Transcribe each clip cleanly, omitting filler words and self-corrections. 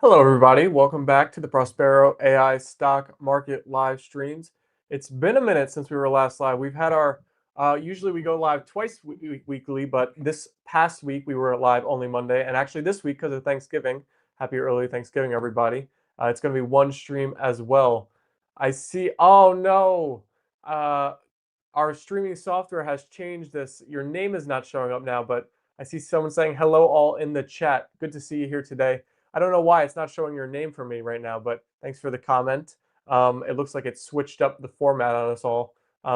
Hello, everybody. Welcome back to the Prospero.ai stock market live streams. It's been a minute since we were last live. We've had our, usually we go live twice weekly, but this past week we were live only Monday. And actually this week, because of Thanksgiving, happy early Thanksgiving, everybody. It's going to be one stream as well. I see, oh no, uh, our streaming software has changed this. Your name is not showing up now, but I see someone saying hello all in the chat. Good to see you here today. I don't know why it's not showing your name for me right now, but thanks for the comment. It looks like it switched up the format on us all.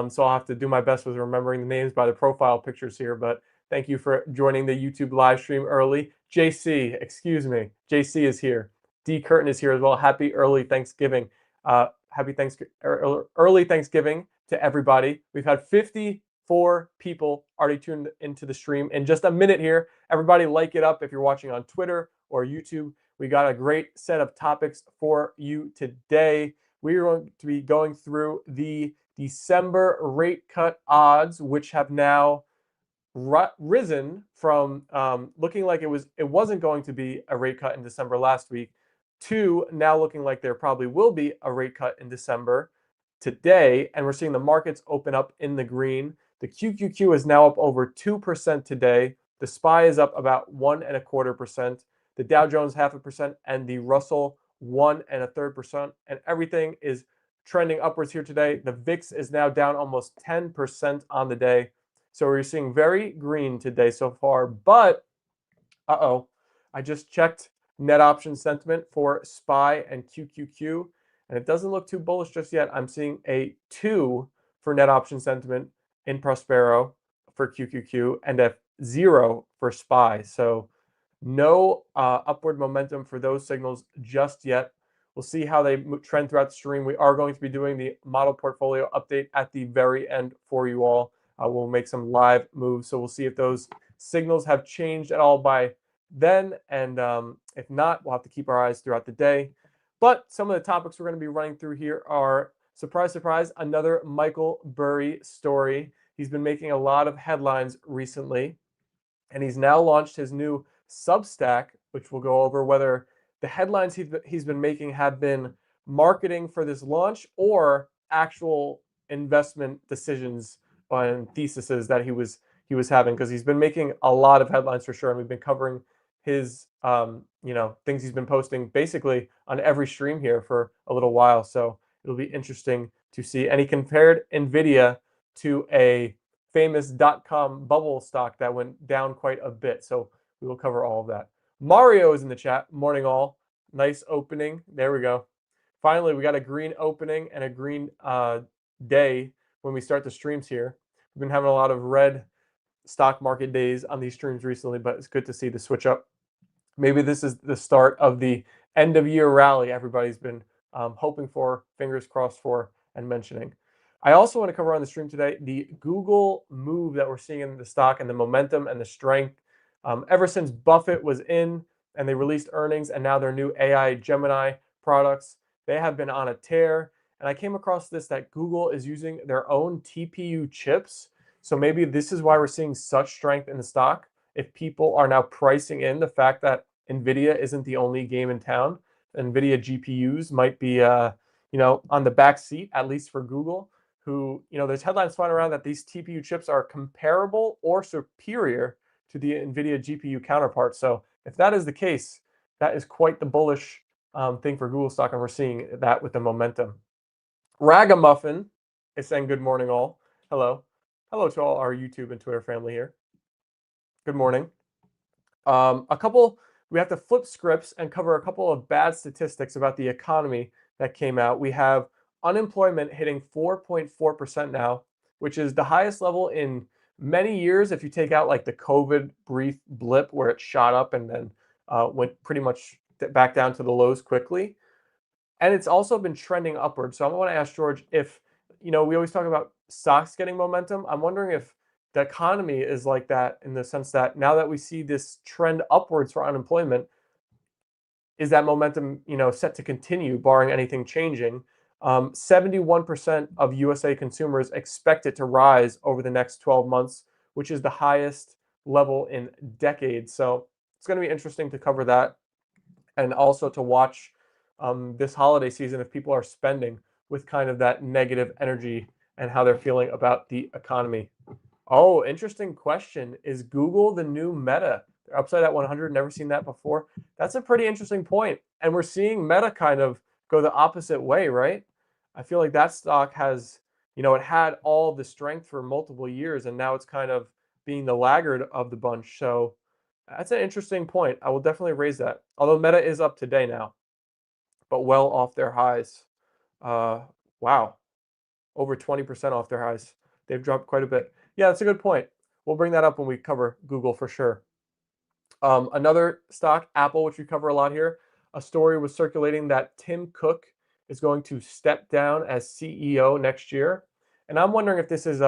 So I'll have to do my best with remembering the names by the profile pictures here, but thank you for joining the YouTube live stream early. JC, excuse me, JC is here. D Curtin is here as well. Happy early Thanksgiving. Early Thanksgiving to everybody. We've had 54 people already tuned into the stream. In just a minute here, everybody like it up if you're watching on Twitter or YouTube. We got a great set of topics for you today. We are going to be going through the December rate cut odds, which have now risen from looking like it wasn't going to be a rate cut in December last week to now looking like there probably will be a rate cut in December today. And we're seeing the markets open up in the green. The QQQ is now up over 2% today. The SPY is up about 1.25%. The Dow Jones 0.5%, and the Russell 1.33%. And everything is trending upwards here today. The VIX is now down almost 10% on the day. So we're seeing very green today so far, but I just checked net option sentiment for SPY and QQQ, and it doesn't look too bullish just yet. I'm seeing a 2 for net option sentiment in Prospero for QQQ and a 0 for SPY. So no upward momentum for those signals just yet. We'll see how they trend throughout the stream. We are going to be doing the model portfolio update at the very end for you all. We'll make some live moves, so we'll see if those signals have changed at all by then, and if not, we'll have to keep our eyes throughout the day. But some of the topics we're going to be running through here are, surprise, surprise, another Michael Burry story. He's been making a lot of headlines recently, and he's now launched his new Substack, which we'll go over whether the headlines he's been making have been marketing for this launch or actual investment decisions and theses that he was having, because he's been making a lot of headlines for sure, and we've been covering his things he's been posting basically on every stream here for a little while. So it'll be interesting to see. And he compared Nvidia to a famous .com bubble stock that went down quite a bit. So we will cover all of that. Mario is in the chat. Morning all. Nice opening. There we go. Finally, we got a green opening and a green day when we start the streams here. We've been having a lot of red stock market days on these streams recently, but it's good to see the switch up. Maybe this is the start of the end of year rally everybody's been hoping for, fingers crossed for, and mentioning. I also want to cover on the stream today the Google move that we're seeing in the stock and the momentum and the strength. Ever since Buffett was in and they released earnings and now their new AI Gemini products, they have been on a tear. And I came across this that Google is using their own TPU chips. So maybe this is why we're seeing such strength in the stock. If people are now pricing in the fact that Nvidia isn't the only game in town, Nvidia GPUs might be on the back seat, at least for Google, who, there's headlines flying around that these TPU chips are comparable or superior to the Nvidia GPU counterparts. So if that is the case, that is quite the bullish thing for Google stock, and we're seeing that with the momentum. Ragamuffin is saying good morning all. Hello. Hello to all our YouTube and Twitter family here. Good morning. We have to flip scripts and cover a couple of bad statistics about the economy that came out. We have unemployment hitting 4.4% now, which is the highest level in many years if you take out like the COVID brief blip where it shot up and then went pretty much back down to the lows quickly. And it's also been trending upward. So I want to ask George if, we always talk about stocks getting momentum. I'm wondering if the economy is like that in the sense that now that we see this trend upwards for unemployment, is that momentum, set to continue barring anything changing? 71% of USA consumers expect it to rise over the next 12 months, which is the highest level in decades. So it's going to be interesting to cover that. and also to watch this holiday season if people are spending with kind of that negative energy and how they're feeling about the economy. Oh, interesting question. Is Google the new Meta? They're upside at 100. Never seen that before. That's a pretty interesting point. And we're seeing Meta kind of go the opposite way, right? I feel like that stock has, it had all the strength for multiple years, and now it's kind of being the laggard of the bunch. So that's an interesting point. I will definitely raise that. Although Meta is up today now, but well off their highs. Uh, wow, over 20% off their highs. They've dropped quite a bit. Yeah, that's a good point. We'll bring that up when we cover Google for sure. Another stock, Apple, which we cover a lot here, a story was circulating that Tim Cook is going to step down as CEO next year. And I'm wondering if this is,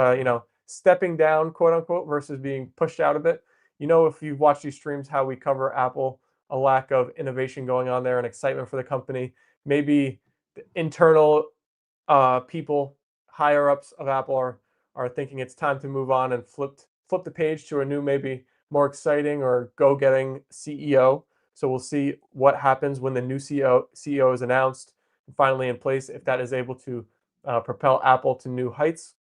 stepping down, quote unquote, versus being pushed out a bit. If you've watched these streams, how we cover Apple, a lack of innovation going on there and excitement for the company. Maybe the internal people, higher ups of Apple are thinking it's time to move on and flip the page to a new, maybe more exciting or go-getting CEO. So we'll see what happens when the new CEO is announced and finally in place, if that is able to propel Apple to new heights.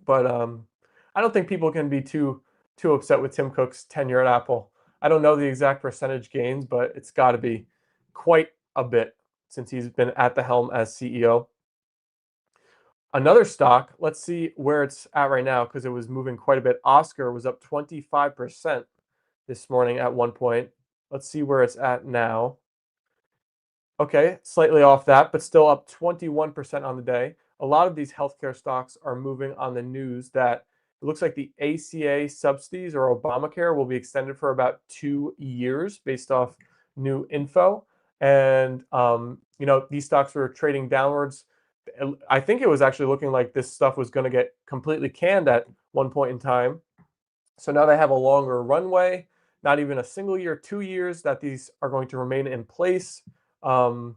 But I don't think people can be too upset with Tim Cook's tenure at Apple. I don't know the exact percentage gains, but it's got to be quite a bit since he's been at the helm as CEO. Another stock, let's see where it's at right now because it was moving quite a bit. Oscar was up 25% this morning at one point. Let's see where it's at now. Okay, slightly off that, but still up 21% on the day. A lot of these healthcare stocks are moving on the news that it looks like the ACA subsidies or Obamacare will be extended for about 2 years based off new info. And, these stocks were trading downwards. I think it was actually looking like this stuff was going to get completely canned at one point in time. So now they have a longer runway, not even a single year, 2 years that these are going to remain in place. Um,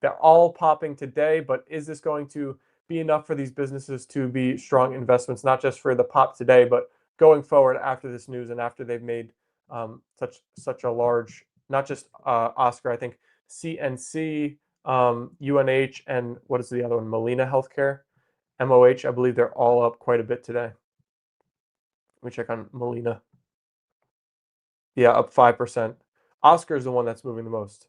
they're all popping today, but is this going to be enough for these businesses to be strong investments, not just for the pop today, but going forward after this news and after they've made such a large, not just Oscar, I think CNC, UNH, and what is the other one? Molina Healthcare, MOH. I believe they're all up quite a bit today. Let me check on Molina. Yeah, up 5%. Oscar is the one that's moving the most.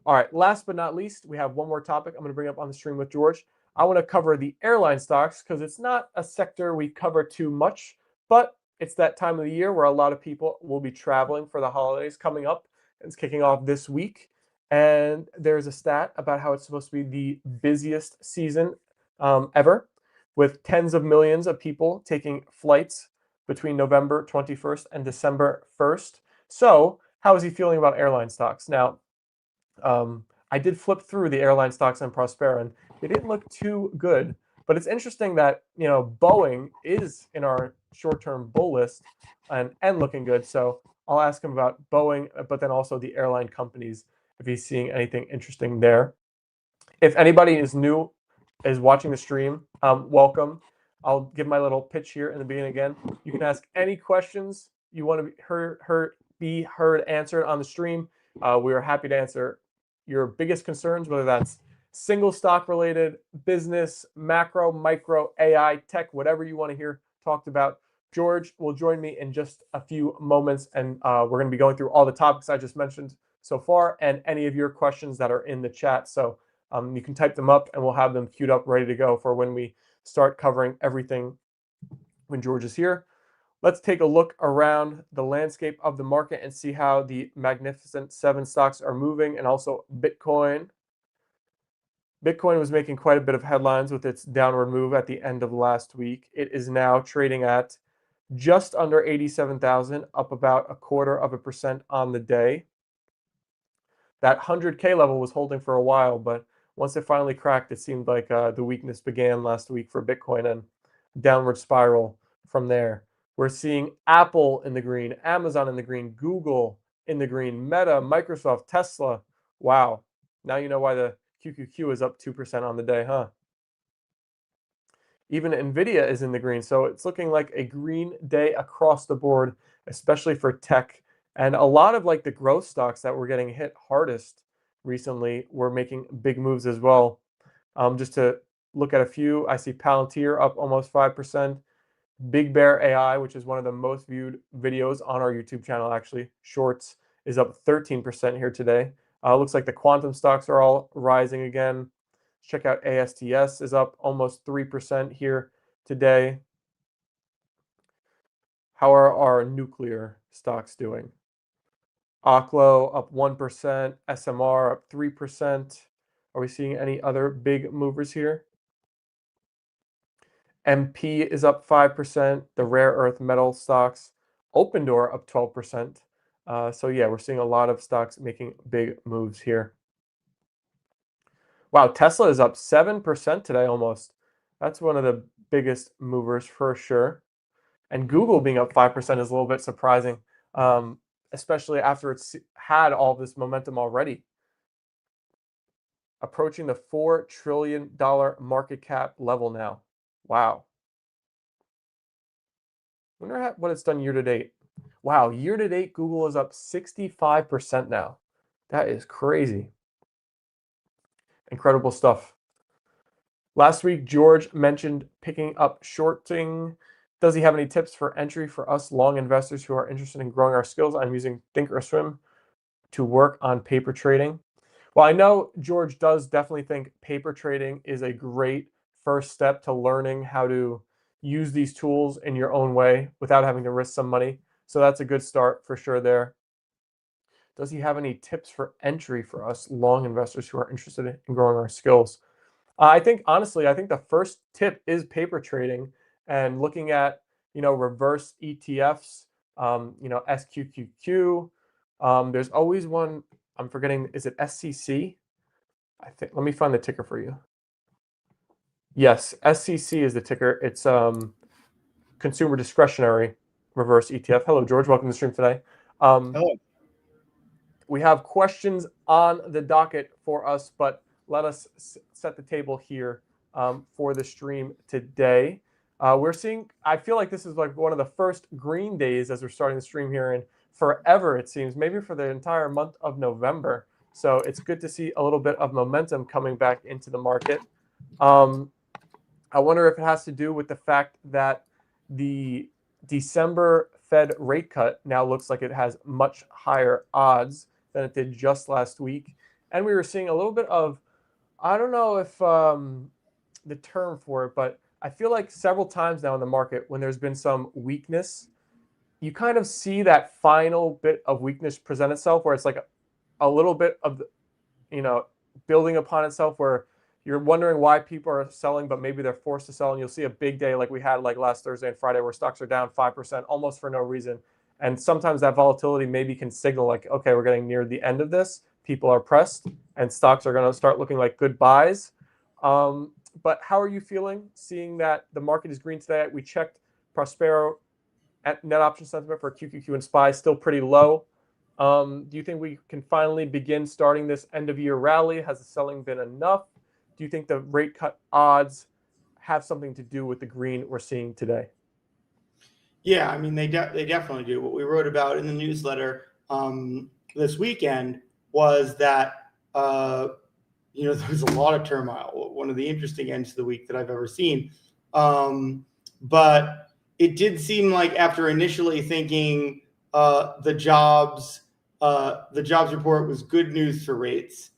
All right, last but not least, we have one more topic I'm going to bring up on the stream with George. I want to cover the airline stocks because it's not a sector we cover too much, but it's that time of the year where a lot of people will be traveling for the holidays coming up. It's kicking off this week. And there's a stat about how it's supposed to be the busiest season ever, with tens of millions of people taking flights between November 21st and December 1st. So, how is he feeling about airline stocks? Now, I did flip through the airline stocks on Prospero, and they didn't look too good. But it's interesting that Boeing is in our short-term bull list and looking good. So I'll ask him about Boeing, but then also the airline companies if he's seeing anything interesting there. If anybody is new, is watching the stream, welcome. I'll give my little pitch here in the beginning again. You can ask any questions you want to be heard answered on the stream. We are happy to answer your biggest concerns, whether that's single stock related, business, macro, micro, AI, tech, whatever you want to hear talked about. George will join me in just a few moments, and we're going to be going through all the topics I just mentioned so far and any of your questions that are in the chat. So you can type them up and we'll have them queued up ready to go for when we start covering everything when George is here. Let's take a look around the landscape of the market and see how the Magnificent Seven stocks are moving, and also Bitcoin. Bitcoin was making quite a bit of headlines with its downward move at the end of last week. It is now trading at just under 87,000, up about 0.25% on the day. That 100K level was holding for a while, but once it finally cracked, it seemed like the weakness began last week for Bitcoin and downward spiral from there. We're seeing Apple in the green, Amazon in the green, Google in the green, Meta, Microsoft, Tesla. Wow. Now you know why the QQQ is up 2% on the day, huh? Even Nvidia is in the green. So it's looking like a green day across the board, especially for tech And a lot of like the growth stocks that were getting hit hardest recently were making big moves as well. Just to look at a few, I see Palantir up almost 5%. Big Bear AI, which is one of the most viewed videos on our YouTube channel, actually, Shorts, is up 13% here today. Looks like the quantum stocks are all rising again. Check out ASTS is up almost 3% here today. How are our nuclear stocks doing? Oklo up 1%, SMR up 3%. Are we seeing any other big movers here? MP is up 5%. The rare earth metal stocks, Open Door up 12%. So yeah, we're seeing a lot of stocks making big moves here. Wow, Tesla is up 7% today almost. That's one of the biggest movers for sure. And Google being up 5% is a little bit surprising, especially after it's had all this momentum already. Approaching the $4 trillion market cap level now. Wow. I wonder what it's done year to date. Wow, year to date, Google is up 65% now. That is crazy. Incredible stuff. Last week, George mentioned picking up shorting. Does he have any tips for entry for us long investors who are interested in growing our skills? I'm using Thinkorswim to work on paper trading. Well, I know George does definitely think paper trading is a great first step to learning how to use these tools in your own way without having to risk some money. So that's a good start for sure there. Does he have any tips for entry for us long investors who are interested in growing our skills? I think honestly, I think the first tip is paper trading and looking at reverse ETFs, SQQQ. There's always one. I'm forgetting. Is it SCC? I think. Let me find the ticker for you. Yes, SCC is the ticker. It's consumer discretionary reverse ETF. Hello, George. Welcome to the stream today. Hello. We have questions on the docket for us, but let us set the table here for the stream today. We're seeing, I feel like this is like one of the first green days as we're starting the stream here in forever, it seems, maybe for the entire month of November. So it's good to see a little bit of momentum coming back into the market. I wonder if it has to do with the fact that the December Fed rate cut now looks like it has much higher odds than it did just last week. And we were seeing a little bit of, I don't know if the term for it, but I feel like several times now in the market when there's been some weakness, you kind of see that final bit of weakness present itself where it's like a little bit of, building upon itself where you're wondering why people are selling, but maybe they're forced to sell. And you'll see a big day like we had like last Thursday and Friday where stocks are down 5% almost for no reason. And sometimes that volatility maybe can signal like, okay, we're getting near the end of this. People are pressed and stocks are going to start looking like good buys. But how are you feeling seeing that the market is green today? We checked Prospero at net option sentiment for QQQ and SPY, still pretty low. Do you think we can finally begin starting this end of year rally? Has the selling been enough? Do you think the rate cut odds have something to do with the green we're seeing today? Yeah, I mean they definitely do. What we wrote about in the newsletter this weekend was that there was a lot of turmoil. One of the interesting ends to the week that I've ever seen. But it did seem like after initially thinking the jobs report was good news for rates,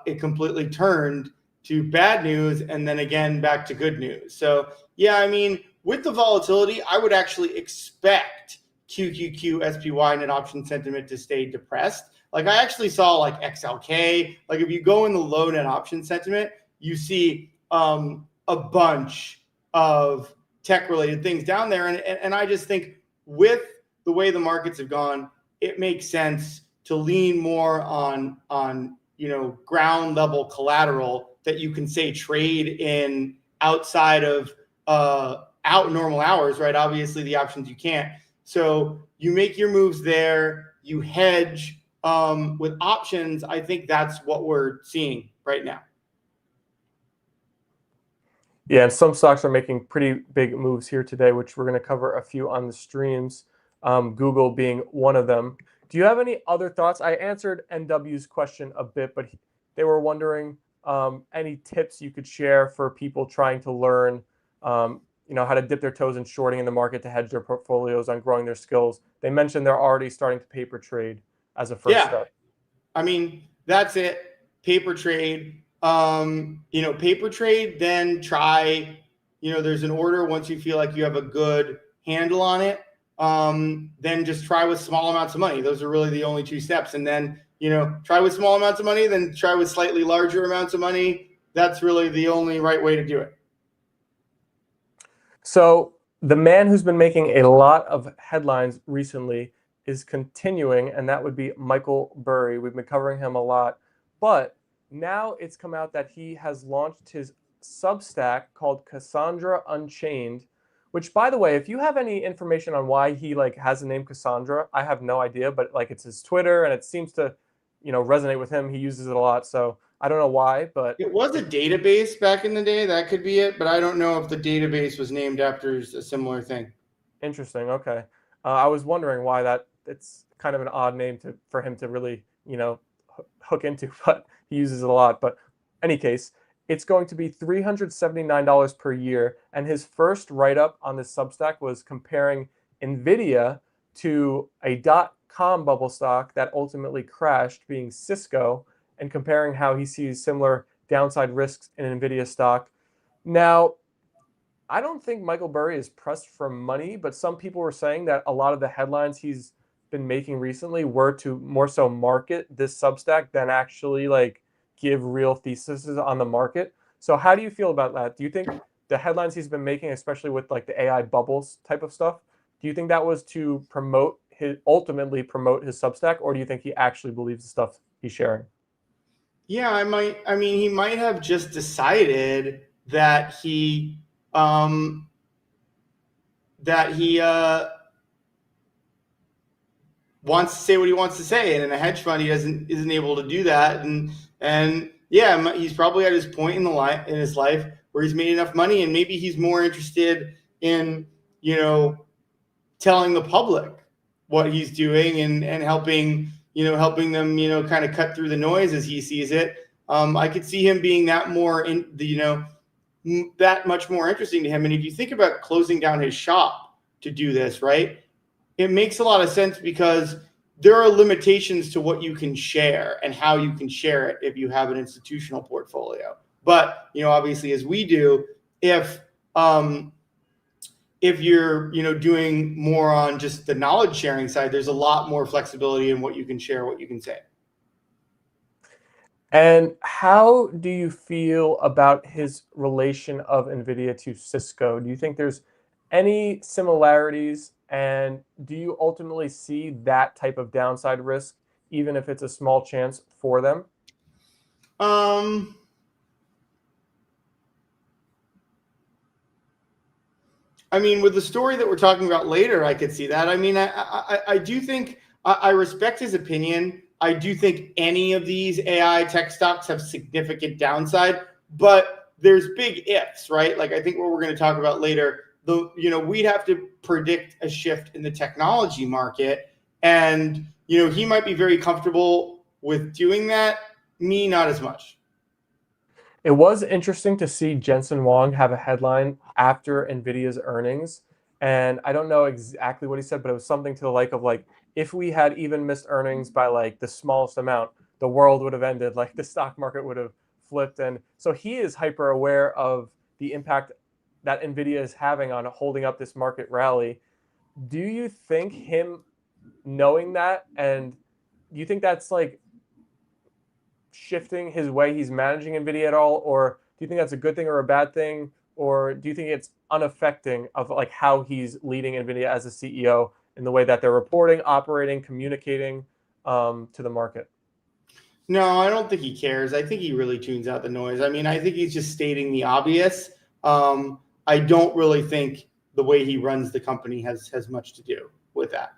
it completely turned to bad news and then again back to good news. So yeah, I mean, with the volatility, I would actually expect QQQ, SPY, net option sentiment to stay depressed. Like I actually saw like XLK. Like if you go in the low net option sentiment, you see a bunch of tech related things down there. And I just think with the way the markets have gone, it makes sense to lean more on ground level collateral that you can say trade in outside of out normal hours, right? Obviously the options you can't. So you make your moves there, you hedge with options. I think that's what we're seeing right now. Yeah, and some stocks are making pretty big moves here today, which we're going to cover a few on the streams. Google being one of them. Do you have any other thoughts? I answered NW's question a bit, but they were wondering any tips you could share for people trying to learn, how to dip their toes in shorting in the market to hedge their portfolios on growing their skills. They mentioned they're already starting to paper trade as a first Yeah, step. I mean, that's it. Paper trade. Paper trade, then try, there's an order once you feel like you have a good handle on it. Then just try with small amounts of money. Those are really the only two steps. And then, try with small amounts of money, then try with slightly larger amounts of money. That's really the only right way to do it. So the man who's been making a lot of headlines recently is continuing, and that would be Michael Burry. We've been covering him a lot, but now it's come out that he has launched his Substack called Cassandra Unchained, which, by the way, if you have any information on why he has the name Cassandra, I have no idea, but it's his Twitter and it seems to, resonate with him. He uses it a lot, so I don't know why, but it was a database back in the day. That could be it, but I don't know if the database was named after a similar thing. Interesting. Okay. I was wondering why it's kind of an odd name for him to really, hook into, but he uses it a lot. But any case, it's going to be $379 per year. And his first write-up on this Substack was comparing NVIDIA to a dot-com bubble stock that ultimately crashed, being Cisco, and comparing how he sees similar downside risks in NVIDIA stock. Now, I don't think Michael Burry is pressed for money, but some people were saying that a lot of the headlines he's been making recently were to more so market this Substack than actually give real theses on the market. So how do you feel about that? Do you think the headlines he's been making, especially with the AI bubbles type of stuff, do you think that was to ultimately promote his Substack, or do you think he actually believes the stuff he's sharing? Yeah, he might have just decided that he um, that he wants to say what he wants to say, and in a hedge fund, he isn't able to do that. And yeah, he's probably at his point in his life where he's made enough money, and maybe he's more interested in telling the public what he's doing and helping them kind of cut through the noise as he sees it. I could see him being that more in the that much more interesting to him. And if you think about closing down his shop to do this, right, it makes a lot of sense because there are limitations to what you can share and how you can share it if you have an institutional portfolio. But obviously, as we do, if you're doing more on just the knowledge sharing side, there's a lot more flexibility in what you can share, what you can say. And how do you feel about his relation of NVIDIA to Cisco? Do you think there's any similarities? And do you ultimately see that type of downside risk, even if it's a small chance for them? With the story that we're talking about later, I could see that. I do think I respect his opinion. I do think any of these AI tech stocks have significant downside, but there's big ifs, right? I think what we're going to talk about later, we'd have to predict a shift in the technology market, and he might be very comfortable with doing that. Me, not as much. It was interesting to see Jensen Huang have a headline after NVIDIA's earnings. And I don't know exactly what he said, but it was something to the of if we had even missed earnings by the smallest amount, the world would have ended. The stock market would have flipped. And so he is hyper aware of the impact that NVIDIA is having on holding up this market rally. Do you think him knowing that, and do you think that's shifting his way he's managing NVIDIA at all? Or do you think that's a good thing or a bad thing? Or do you think it's unaffecting of how he's leading NVIDIA as a CEO in the way that they're reporting, operating, communicating to the market? No, I don't think he cares. I think he really tunes out the noise. I think he's just stating the obvious. I don't really think the way he runs the company has much to do with that.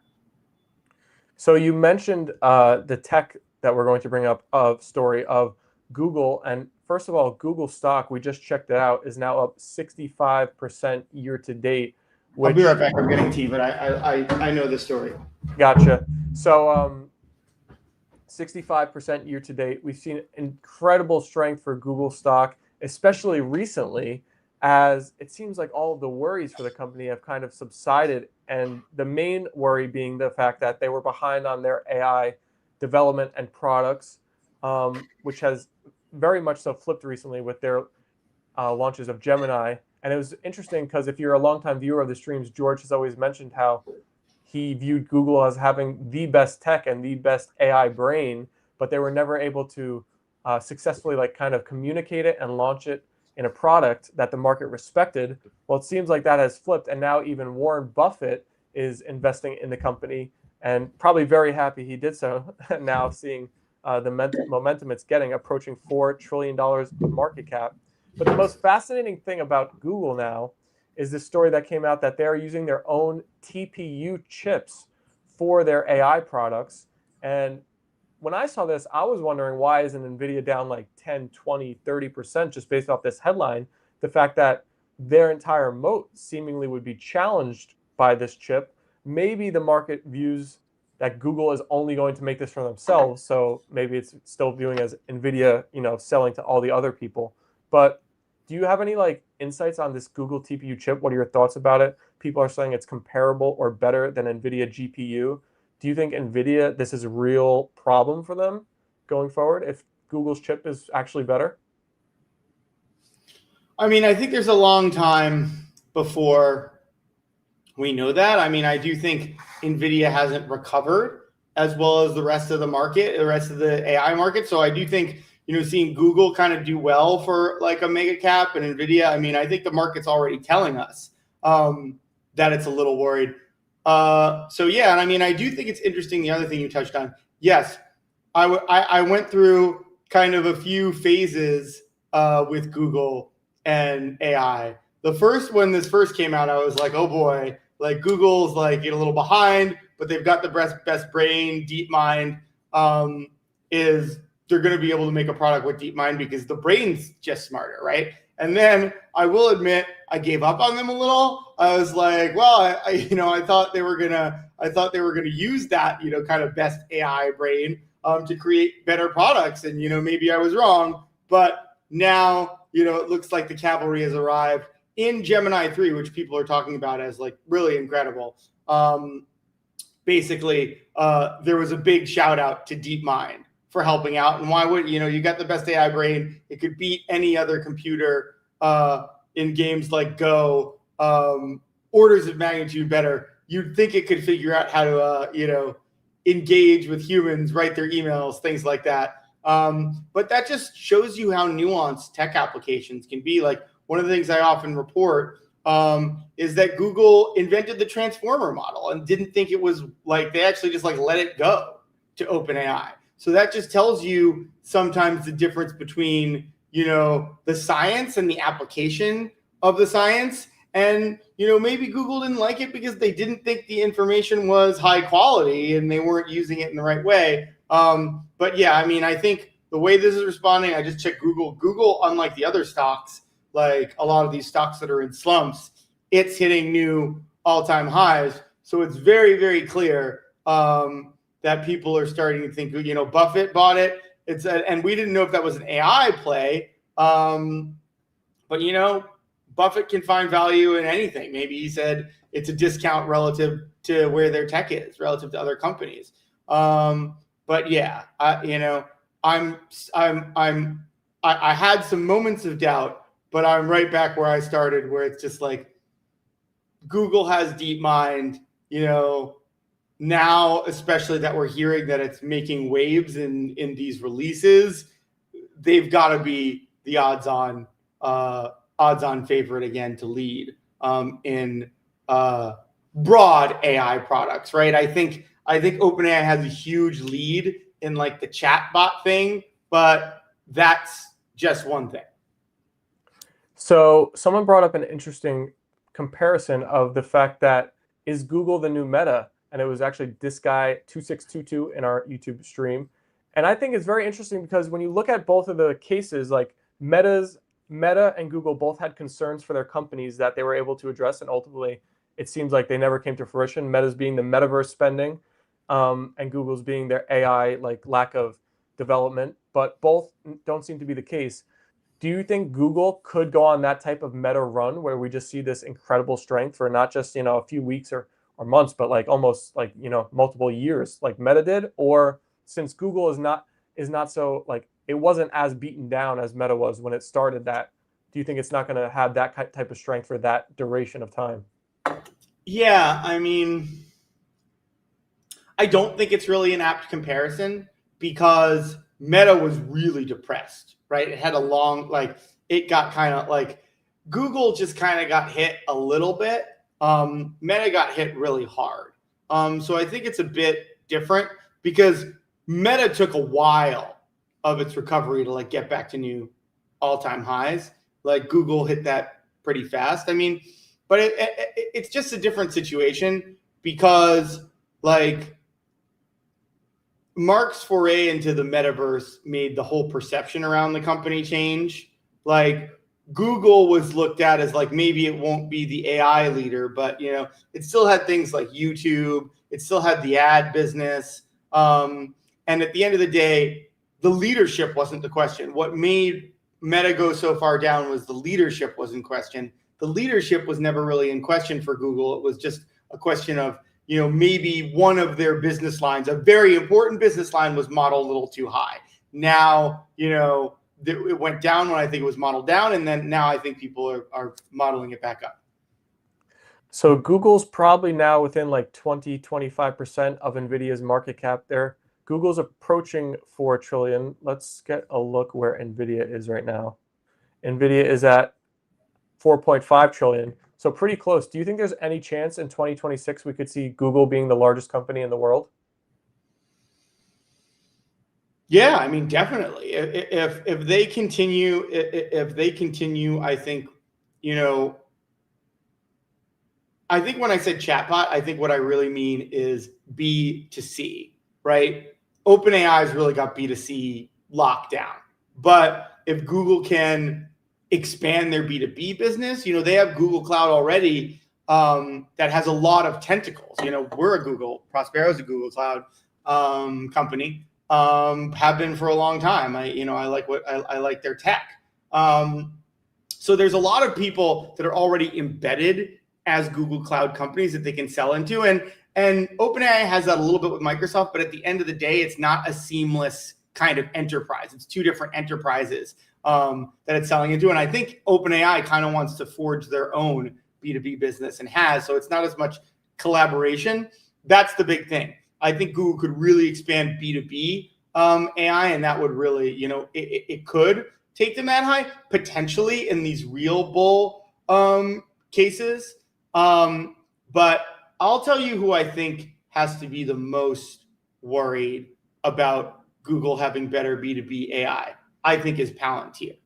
So you mentioned the tech that we're going to bring up story of Google. And first of all, Google stock, we just checked it out, is now up 65% year to date. I'll be right back. I'm getting tea, but I know the story. Gotcha. So 65% year to date. We've seen incredible strength for Google stock, especially recently, as it seems like all of the worries for the company have kind of subsided. And the main worry being the fact that they were behind on their AI development and products, which has very much so flipped recently with their launches of Gemini. And it was interesting because if you're a longtime viewer of the streams, George has always mentioned how he viewed Google as having the best tech and the best AI brain, but they were never able to successfully like kind of communicate it and launch it in a product that the market respected. Well, it seems like that has flipped, and now even Warren Buffett is investing in the company, and probably very happy he did so. Now seeing the momentum it's getting, approaching $4 trillion of market cap. But the most fascinating thing about Google now is this story that came out that they're using their own TPU chips for their AI products. And when I saw this, I was wondering, why isn't NVIDIA down like 10, 20, 30% just based off this headline? The fact that their entire moat seemingly would be challenged by this chip. Maybe the market views that Google is only going to make this for themselves, so maybe it's still viewing as NVIDIA, selling to all the other people. But do you have any like insights on this Google TPU chip? What are your thoughts about it? People are saying it's comparable or better than NVIDIA GPU. Do you think NVIDIA, this is a real problem for them going forward if Google's chip is actually better? I mean, I think there's a long time before we know that. I mean, I do think NVIDIA hasn't recovered as well as the rest of the market, the rest of the AI market. So I do think, seeing Google kind of do well for like a mega cap and NVIDIA, I mean, I think the market's already telling us that it's a little worried. So yeah, and I mean, I do think it's interesting. The other thing you touched on, yes, I went through kind of a few phases with Google and AI. The first, when this first came out, I was like, oh boy, like Google's like a little behind, but they've got the best brain. DeepMind is, they're going to be able to make a product with DeepMind because the brain's just smarter, right? And then I will admit I gave up on them a little. I was like, well, I thought they were gonna use that, kind of best AI brain to create better products, and maybe I was wrong, but now it looks like the cavalry has arrived in Gemini 3, which people are talking about as like really incredible. Basically, there was a big shout out to DeepMind for helping out, and why would you got the best AI brain? It could beat any other computer in games like Go, orders of magnitude better. You'd think it could figure out how to engage with humans, write their emails, things like that. But that just shows you how nuanced tech applications can be. Like, one of the things I often report is that Google invented the transformer model and didn't think it was like, they actually just like let it go to OpenAI. So that just tells you sometimes the difference between, the science and the application of the science. And, maybe Google didn't like it because they didn't think the information was high quality and they weren't using it in the right way. But yeah, I mean, I think the way this is responding, I just checked Google. Google, unlike the other stocks, like a lot of these stocks that are in slumps, it's hitting new all-time highs. So it's very, very clear that people are starting to think, Buffett bought it. And we didn't know if that was an AI play. But Buffett can find value in anything. Maybe he said it's a discount relative to where their tech is, relative to other companies. But yeah, I had some moments of doubt, but I'm right back where I started, where it's just like Google has DeepMind, now, especially that we're hearing that it's making waves in these releases, they've got to be the odds-on favorite again to lead in broad AI products, right? I think OpenAI has a huge lead in like the chatbot thing, but that's just one thing. So someone brought up an interesting comparison of the fact that, is Google the new Meta? And it was actually this guy 2622 in our YouTube stream. And I think it's very interesting because when you look at both of the cases, like Meta and Google both had concerns for their companies that they were able to address, and ultimately it seems like they never came to fruition. Meta's being the metaverse spending. and Google's being their AI like lack of development, but both don't seem to be the case. Do you think Google could go on that type of meta run where we just see this incredible strength for not just, a few weeks or months, but like almost like, multiple years like Meta did? Or since Google is not so like it wasn't as beaten down as Meta was when it started, that do you think it's not going to have that type of strength for that duration of time? Yeah, I mean, I don't think it's really an apt comparison because Meta was really depressed, right? It had a long, like, it got kind of like Google just kind of got hit a little bit. Meta got hit really hard. So I think it's a bit different because Meta took a while of its recovery to like get back to new all-time highs. Like Google hit that pretty fast. I mean, but it's just a different situation because like Mark's foray into the metaverse made the whole perception around the company change. Like Google was looked at as like maybe it won't be the AI leader, but it still had things like YouTube. It still had the ad business. And at the end of the day, the leadership wasn't the question. What made Meta go so far down was the leadership was in question. The leadership was never really in question for Google. It was just a question of maybe one of their business lines, a very important business line, was modeled a little too high. Now, it went down when I think it was modeled down, and then now I think people are modeling it back up. So Google's probably now within like 20-25% of Nvidia's market cap there. Google's approaching 4 trillion. Let's get a look where Nvidia is right now. Nvidia is at 4.5 trillion. So pretty close. Do you think there's any chance in 2026 we could see Google being the largest company in the world? Yeah, I mean, definitely. If they continue, I think, I think when I said chatbot, I think what I really mean is B to C, right? OpenAI's really got B to C locked down. But if Google can expand their B2B business, they have Google Cloud already that has a lot of tentacles. We're a Google, Prospero is a Google Cloud company, have been for a long time. I like their tech. So there's a lot of people that are already embedded as Google Cloud companies that they can sell into. And OpenAI has that a little bit with Microsoft, but at the end of the day, it's not a seamless kind of enterprise. It's two different enterprises that it's selling into. And I think OpenAI kind of wants to forge their own B2B business and has, so it's not as much collaboration. That's the big thing. I think Google could really expand B2B AI, and that would really, it could take them that high, potentially in these real bull cases. But I'll tell you who I think has to be the most worried about Google having better B2B AI, I think is Palantir.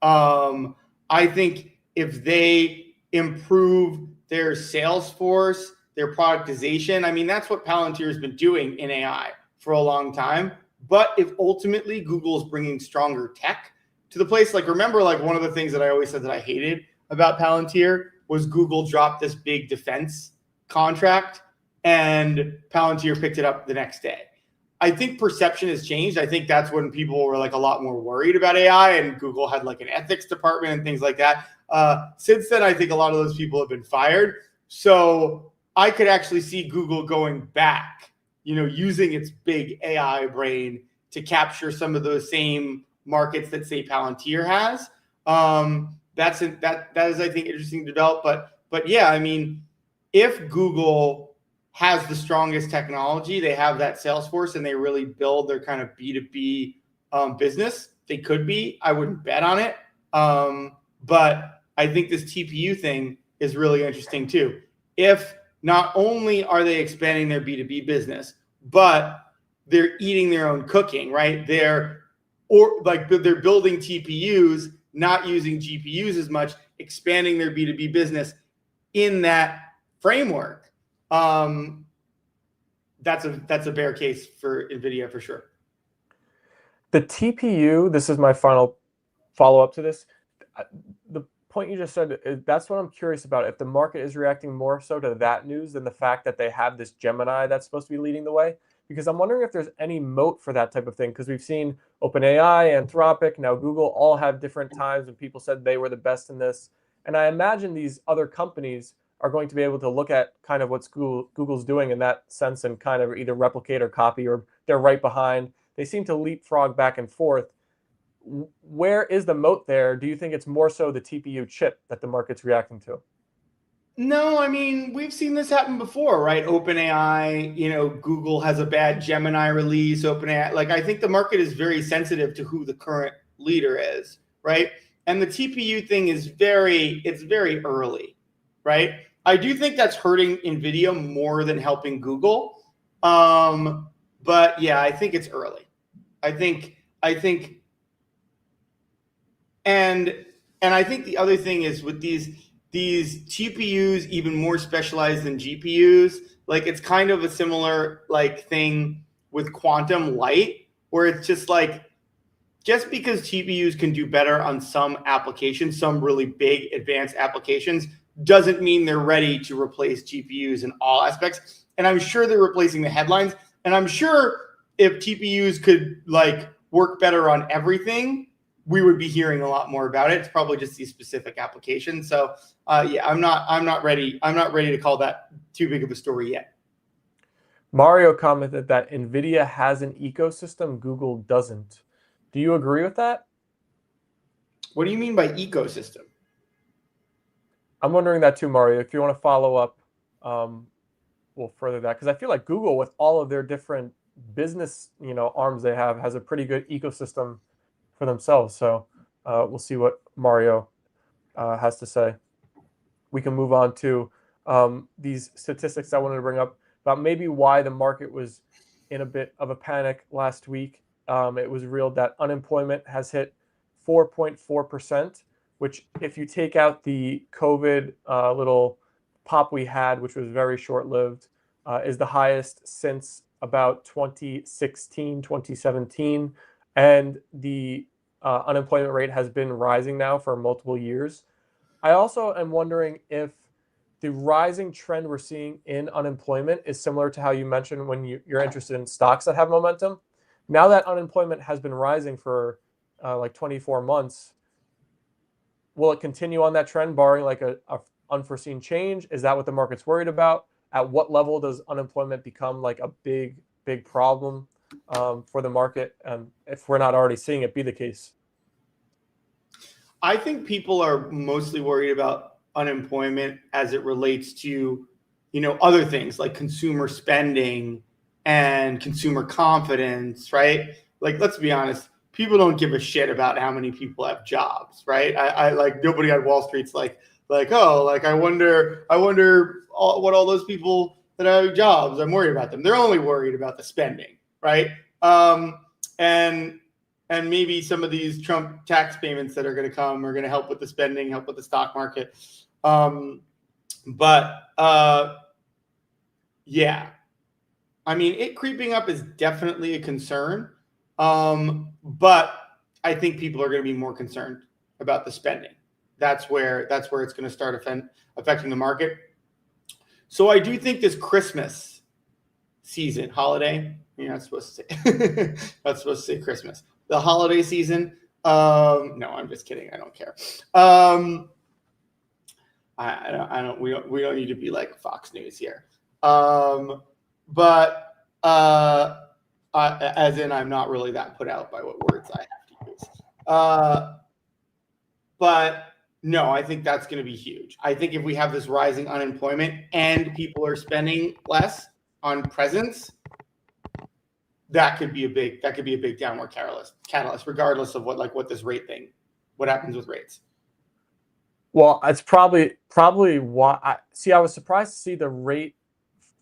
I think if they improve their sales force, their productization, I mean, that's what Palantir has been doing in AI for a long time. But if ultimately Google is bringing stronger tech to the place, like remember, like one of the things that I always said that I hated about Palantir was Google dropped this big defense contract and Palantir picked it up the next day. I think perception has changed. I think that's when people were like a lot more worried about AI, and Google had like an ethics department and things like that. Since then, I think a lot of those people have been fired. So I could actually see Google going back, using its big AI brain to capture some of those same markets that say Palantir has. That is, I think, interesting to develop. But yeah, I mean, if Google has the strongest technology, they have that sales force, and they really build their kind of B2B business, they could be. I wouldn't bet on it. But I think this TPU thing is really interesting too. If not only are they expanding their B2B business, but they're eating their own cooking, right? They're building TPUs, not using GPUs as much, expanding their B2B business in that framework. That's a bear case for NVIDIA for sure. The TPU, this is my final follow-up to this. The point you just said, that's what I'm curious about. If the market is reacting more so to that news than the fact that they have this Gemini that's supposed to be leading the way. because I'm wondering if there's any moat for that type of thing, because we've seen OpenAI, Anthropic, now Google all have different times when people said they were the best in this. And I imagine these other companies are going to be able to look at kind of what Google's doing in that sense and kind of either replicate or copy, or they're right behind. They seem to leapfrog back and forth. Where is the moat there? Do you think it's more so the TPU chip that the market's reacting to? No, I mean, we've seen this happen before, right? OpenAI, Google has a bad Gemini release, OpenAI. Like, I think the market is very sensitive to who the current leader is, right? And the TPU thing is it's very early, right? I do think that's hurting NVIDIA more than helping Google. But yeah, I think it's early. I think, and I think the other thing is with these TPUs, even more specialized than GPUs, like it's kind of a similar like thing with quantum light, where it's just like, just because TPUs can do better on some applications, some really big advanced applications, doesn't mean they're ready to replace GPUs in all aspects. And I'm sure they're replacing the headlines. And I'm sure if TPUs could like work better on everything, we would be hearing a lot more about it. It's probably just these specific applications. So yeah, I'm not ready. I'm not ready to call that too big of a story yet. Mario commented that NVIDIA has an ecosystem, Google doesn't. Do you agree with that? What do you mean by ecosystem? I'm wondering that too, Mario. If you want to follow up, we'll further that, because I feel like Google, with all of their different business, arms they have, has a pretty good ecosystem for themselves. So we'll see what Mario has to say. We can move on to these statistics I wanted to bring up about maybe why the market was in a bit of a panic last week. It was revealed that unemployment has hit 4.4%, which, if you take out the COVID little pop we had, which was very short-lived, is the highest since about 2016, 2017. And the unemployment rate has been rising now for multiple years. I also am wondering if the rising trend we're seeing in unemployment is similar to how you mentioned when you're interested in stocks that have momentum. Now that unemployment has been rising for like 24 months, will it continue on that trend, barring like a unforeseen change? Is that what the market's worried about? At what level does unemployment become like a big problem for the market? If we're not already seeing it be the case. I think people are mostly worried about unemployment as it relates to, other things like consumer spending and consumer confidence, right? Like, let's be honest, people don't give a shit about how many people have jobs, right? I like, nobody on Wall Street's like, oh, like I wonder what all those people that have jobs, I'm worried about them. They're only worried about the spending, right? And maybe some of these Trump tax payments that are going to come are going to help with the spending, help with the stock market. Yeah, I mean, it creeping up is definitely a concern. But I think people are going to be more concerned about the spending. That's where it's going to start affecting the market. So I do think this Christmas season, holiday, you're not supposed to say, not supposed to say Christmas. The holiday season. No, I'm just kidding. I don't care. I don't. We don't need to be like Fox News here. But as in, I'm not really that put out by what words I have to use. But no, I think that's going to be huge. I think if we have this rising unemployment and people are spending less on presents, that could be a big downward catalyst, regardless of what this rate thing, what happens with rates. Well, it's probably why I was surprised to see the rate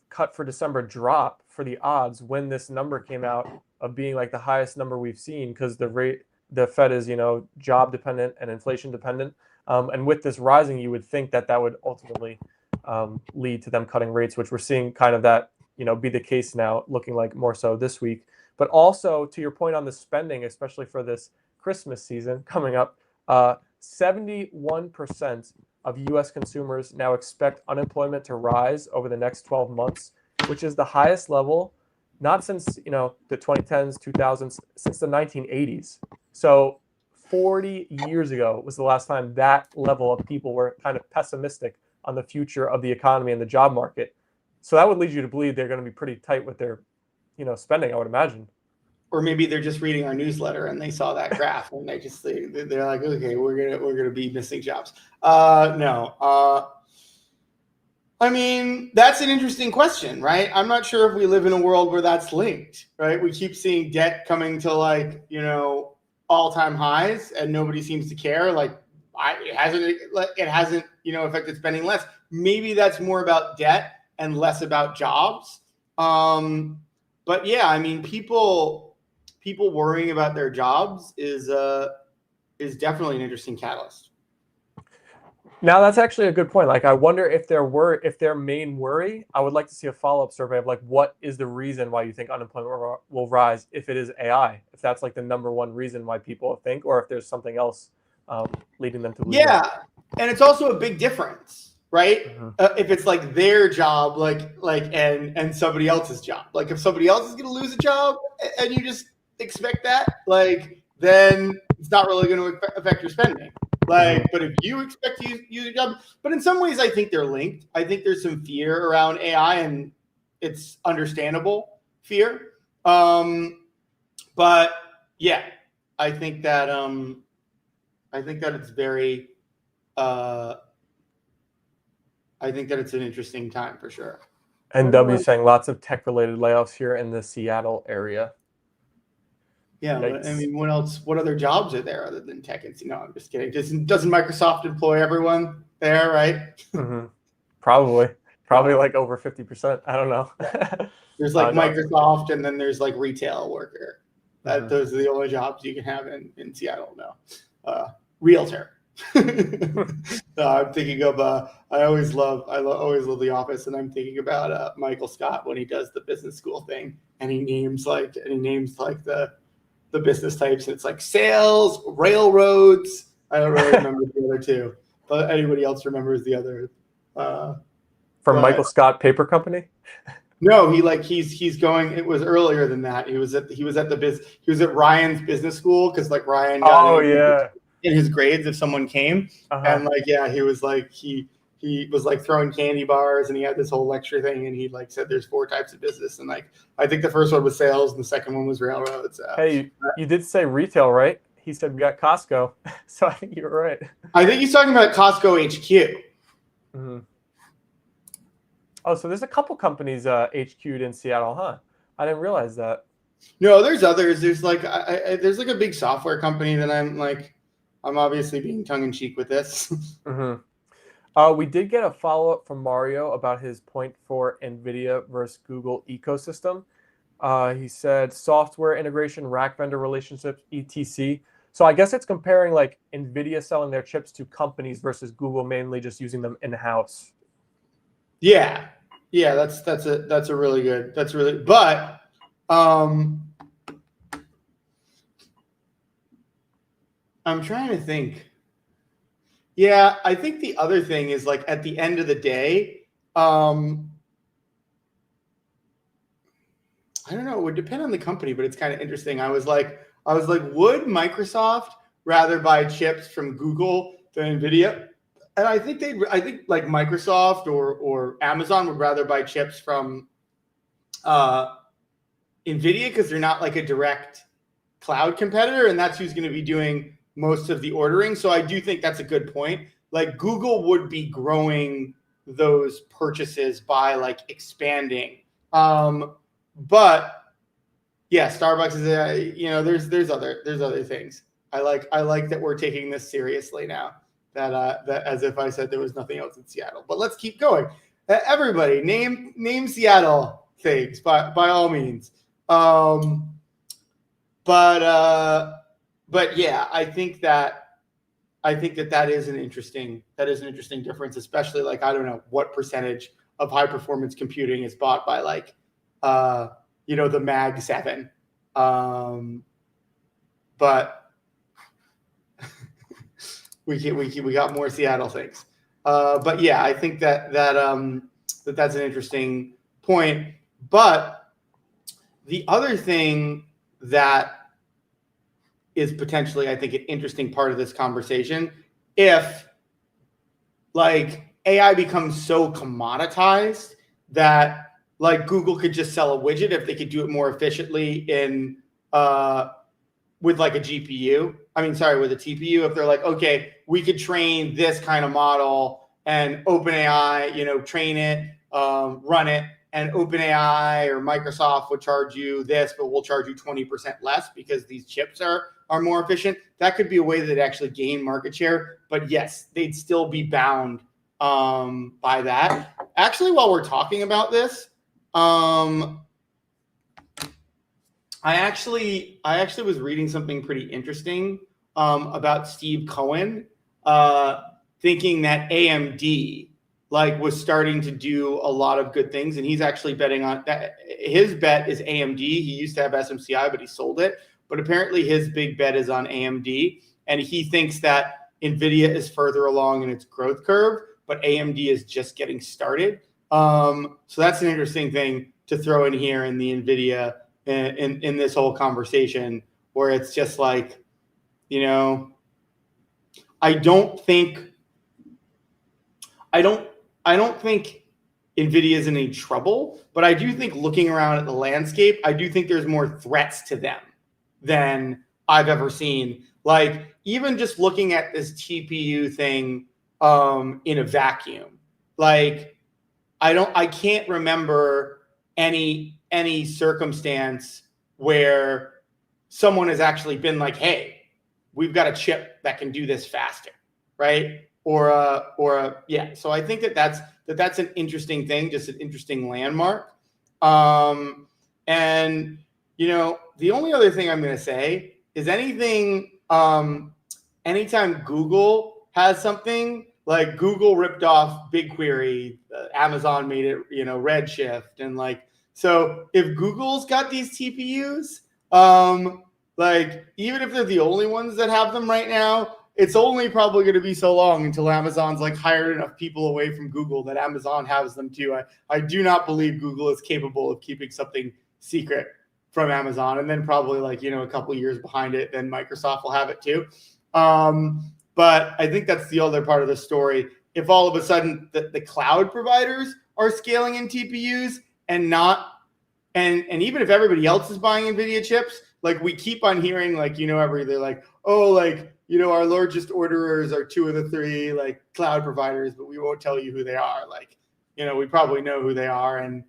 cut for December drop for the odds when this number came out of being like the highest number we've seen, because the Fed is, job dependent and inflation dependent. And with this rising, you would think that would ultimately lead to them cutting rates, which we're seeing kind of that, be the case now, looking like more so this week. But also, to your point on the spending, especially for this Christmas season coming up, 71% of U.S. consumers now expect unemployment to rise over the next 12 months, which is the highest level not since, the 2010s, 2000s, since the 1980s. So 40 years ago was the last time that level of people were kind of pessimistic on the future of the economy and the job market. So that would lead you to believe they're going to be pretty tight with their, spending, I would imagine. Or maybe they're just reading our newsletter and they saw that graph and they're like, okay, we're gonna be missing jobs. No. I mean, that's an interesting question, right? I'm not sure if we live in a world where that's linked, right? We keep seeing debt coming to all-time highs and nobody seems to care. It hasn't affected spending less. Maybe that's more about debt and less about jobs. But yeah, I mean, people worrying about their jobs is definitely an interesting catalyst. Now that's actually a good point. Like, I wonder if their main worry, I would like to see a follow-up survey of what is the reason why you think unemployment will rise if it is AI, if that's the number one reason why people think, or if there's something else leading them to believe. Yeah, and it's also a big difference, right? Mm-hmm. If it's their job, and somebody else's job. If somebody else is going to lose a job and you just expect that, then it's not really going to affect your spending. But if you expect to use your job, but in some ways I think they're linked. I think there's some fear around AI, and it's understandable fear. But yeah, I think that it's very. I think that it's an interesting time for sure. And W saying lots of tech-related layoffs here in the Seattle area. Yeah, but, I mean, what else? What other jobs are there other than tech? I'm just kidding. Doesn't Microsoft employ everyone there, right? Mm-hmm. Probably over 50%. I don't know. There's Microsoft, and then there's retail worker. Those are the only jobs you can have in Seattle now. Realtor. I'm thinking of I always love The Office, and I'm thinking about Michael Scott when he does the business school thing, and he names the business types, and it's sales, railroads. I don't really remember the other two, but anybody else remembers the other? From Michael Scott Paper Company? No, he's going. It was earlier than that. He was at Ryan's business school because Ryan got in his grades if someone came, and he was he was throwing candy bars, and he had this whole lecture thing, and he said there's 4 types of business, and I think the first one was sales and the second one was railroads. Hey, you did say retail, right? He said we got Costco, so I think you were right. I think he's talking about Costco HQ. Mm-hmm. Oh, so there's a couple companies HQ'd in Seattle, huh? I didn't realize that. No, there's others. There's there's a big software company that I'm obviously being tongue in cheek with this. Mm-hmm. We did get a follow-up from Mario about his point for NVIDIA versus Google ecosystem. He said software integration, rack vendor relationships, etc. So I guess it's comparing NVIDIA selling their chips to companies versus Google mainly just using them in-house. Yeah, that's a really good. But I'm trying to think. Yeah, I think the other thing is at the end of the day, I don't know. It would depend on the company, but it's kind of interesting. I was like, would Microsoft rather buy chips from Google than NVIDIA? And I think Microsoft or Amazon would rather buy chips from NVIDIA because they're not a direct cloud competitor, and that's who's going to be doing most of the ordering. So I do think that's a good point. Google would be growing those purchases by expanding. But yeah, Starbucks is there's other things. I like that we're taking this seriously now. That as if I said there was nothing else in Seattle. But let's keep going. Everybody, name Seattle things by all means. But yeah, I think that is an interesting difference, especially I don't know what percentage of high performance computing is bought by the Mag 7. But we got more Seattle things. But yeah, I think that's an interesting point. But the other thing that is potentially, I think, an interesting part of this conversation, if like AI becomes so commoditized that like Google could just sell a widget if they could do it more efficiently in with like a GPU. I mean, sorry, with a TPU. If they're like, okay, we could train this kind of model and OpenAI, train it, run it, and OpenAI or Microsoft would charge you this, but we'll charge you 20% less because these chips are more efficient. That could be a way that they actually gain market share. But yes, they'd still be bound by that. Actually, while we're talking about this, I actually was reading something pretty interesting about Steve Cohen, thinking that AMD was starting to do a lot of good things, and he's actually betting on that. His bet is AMD. He used to have SMCI, but he sold it. But apparently, his big bet is on AMD, and he thinks that NVIDIA is further along in its growth curve, but AMD is just getting started. So that's an interesting thing to throw in here in the NVIDIA in this whole conversation, where it's just like, I don't think NVIDIA is in any trouble, but I do think looking around at the landscape, I do think there's more threats to them than I've ever seen. Like even just looking at this TPU thing in a vacuum, like I can't remember any circumstance where someone has actually been like, hey, we've got a chip that can do this faster, right? Yeah. So I think that's an interesting thing, just an interesting landmark. And the only other thing I'm going to say is anytime Google has something, like Google ripped off BigQuery, Amazon made it, Redshift, and so if Google's got these TPUs, even if they're the only ones that have them right now, it's only probably going to be so long until Amazon's hired enough people away from Google that Amazon has them too. I do not believe Google is capable of keeping something secret from Amazon, and then probably a couple years behind it, then Microsoft will have it too. But I think that's the other part of the story. If all of a sudden the cloud providers are scaling in TPUs and even if everybody else is buying NVIDIA chips, we keep on hearing our largest orderers are 2 of the 3 cloud providers, but we won't tell you who they are. We probably know who they are, and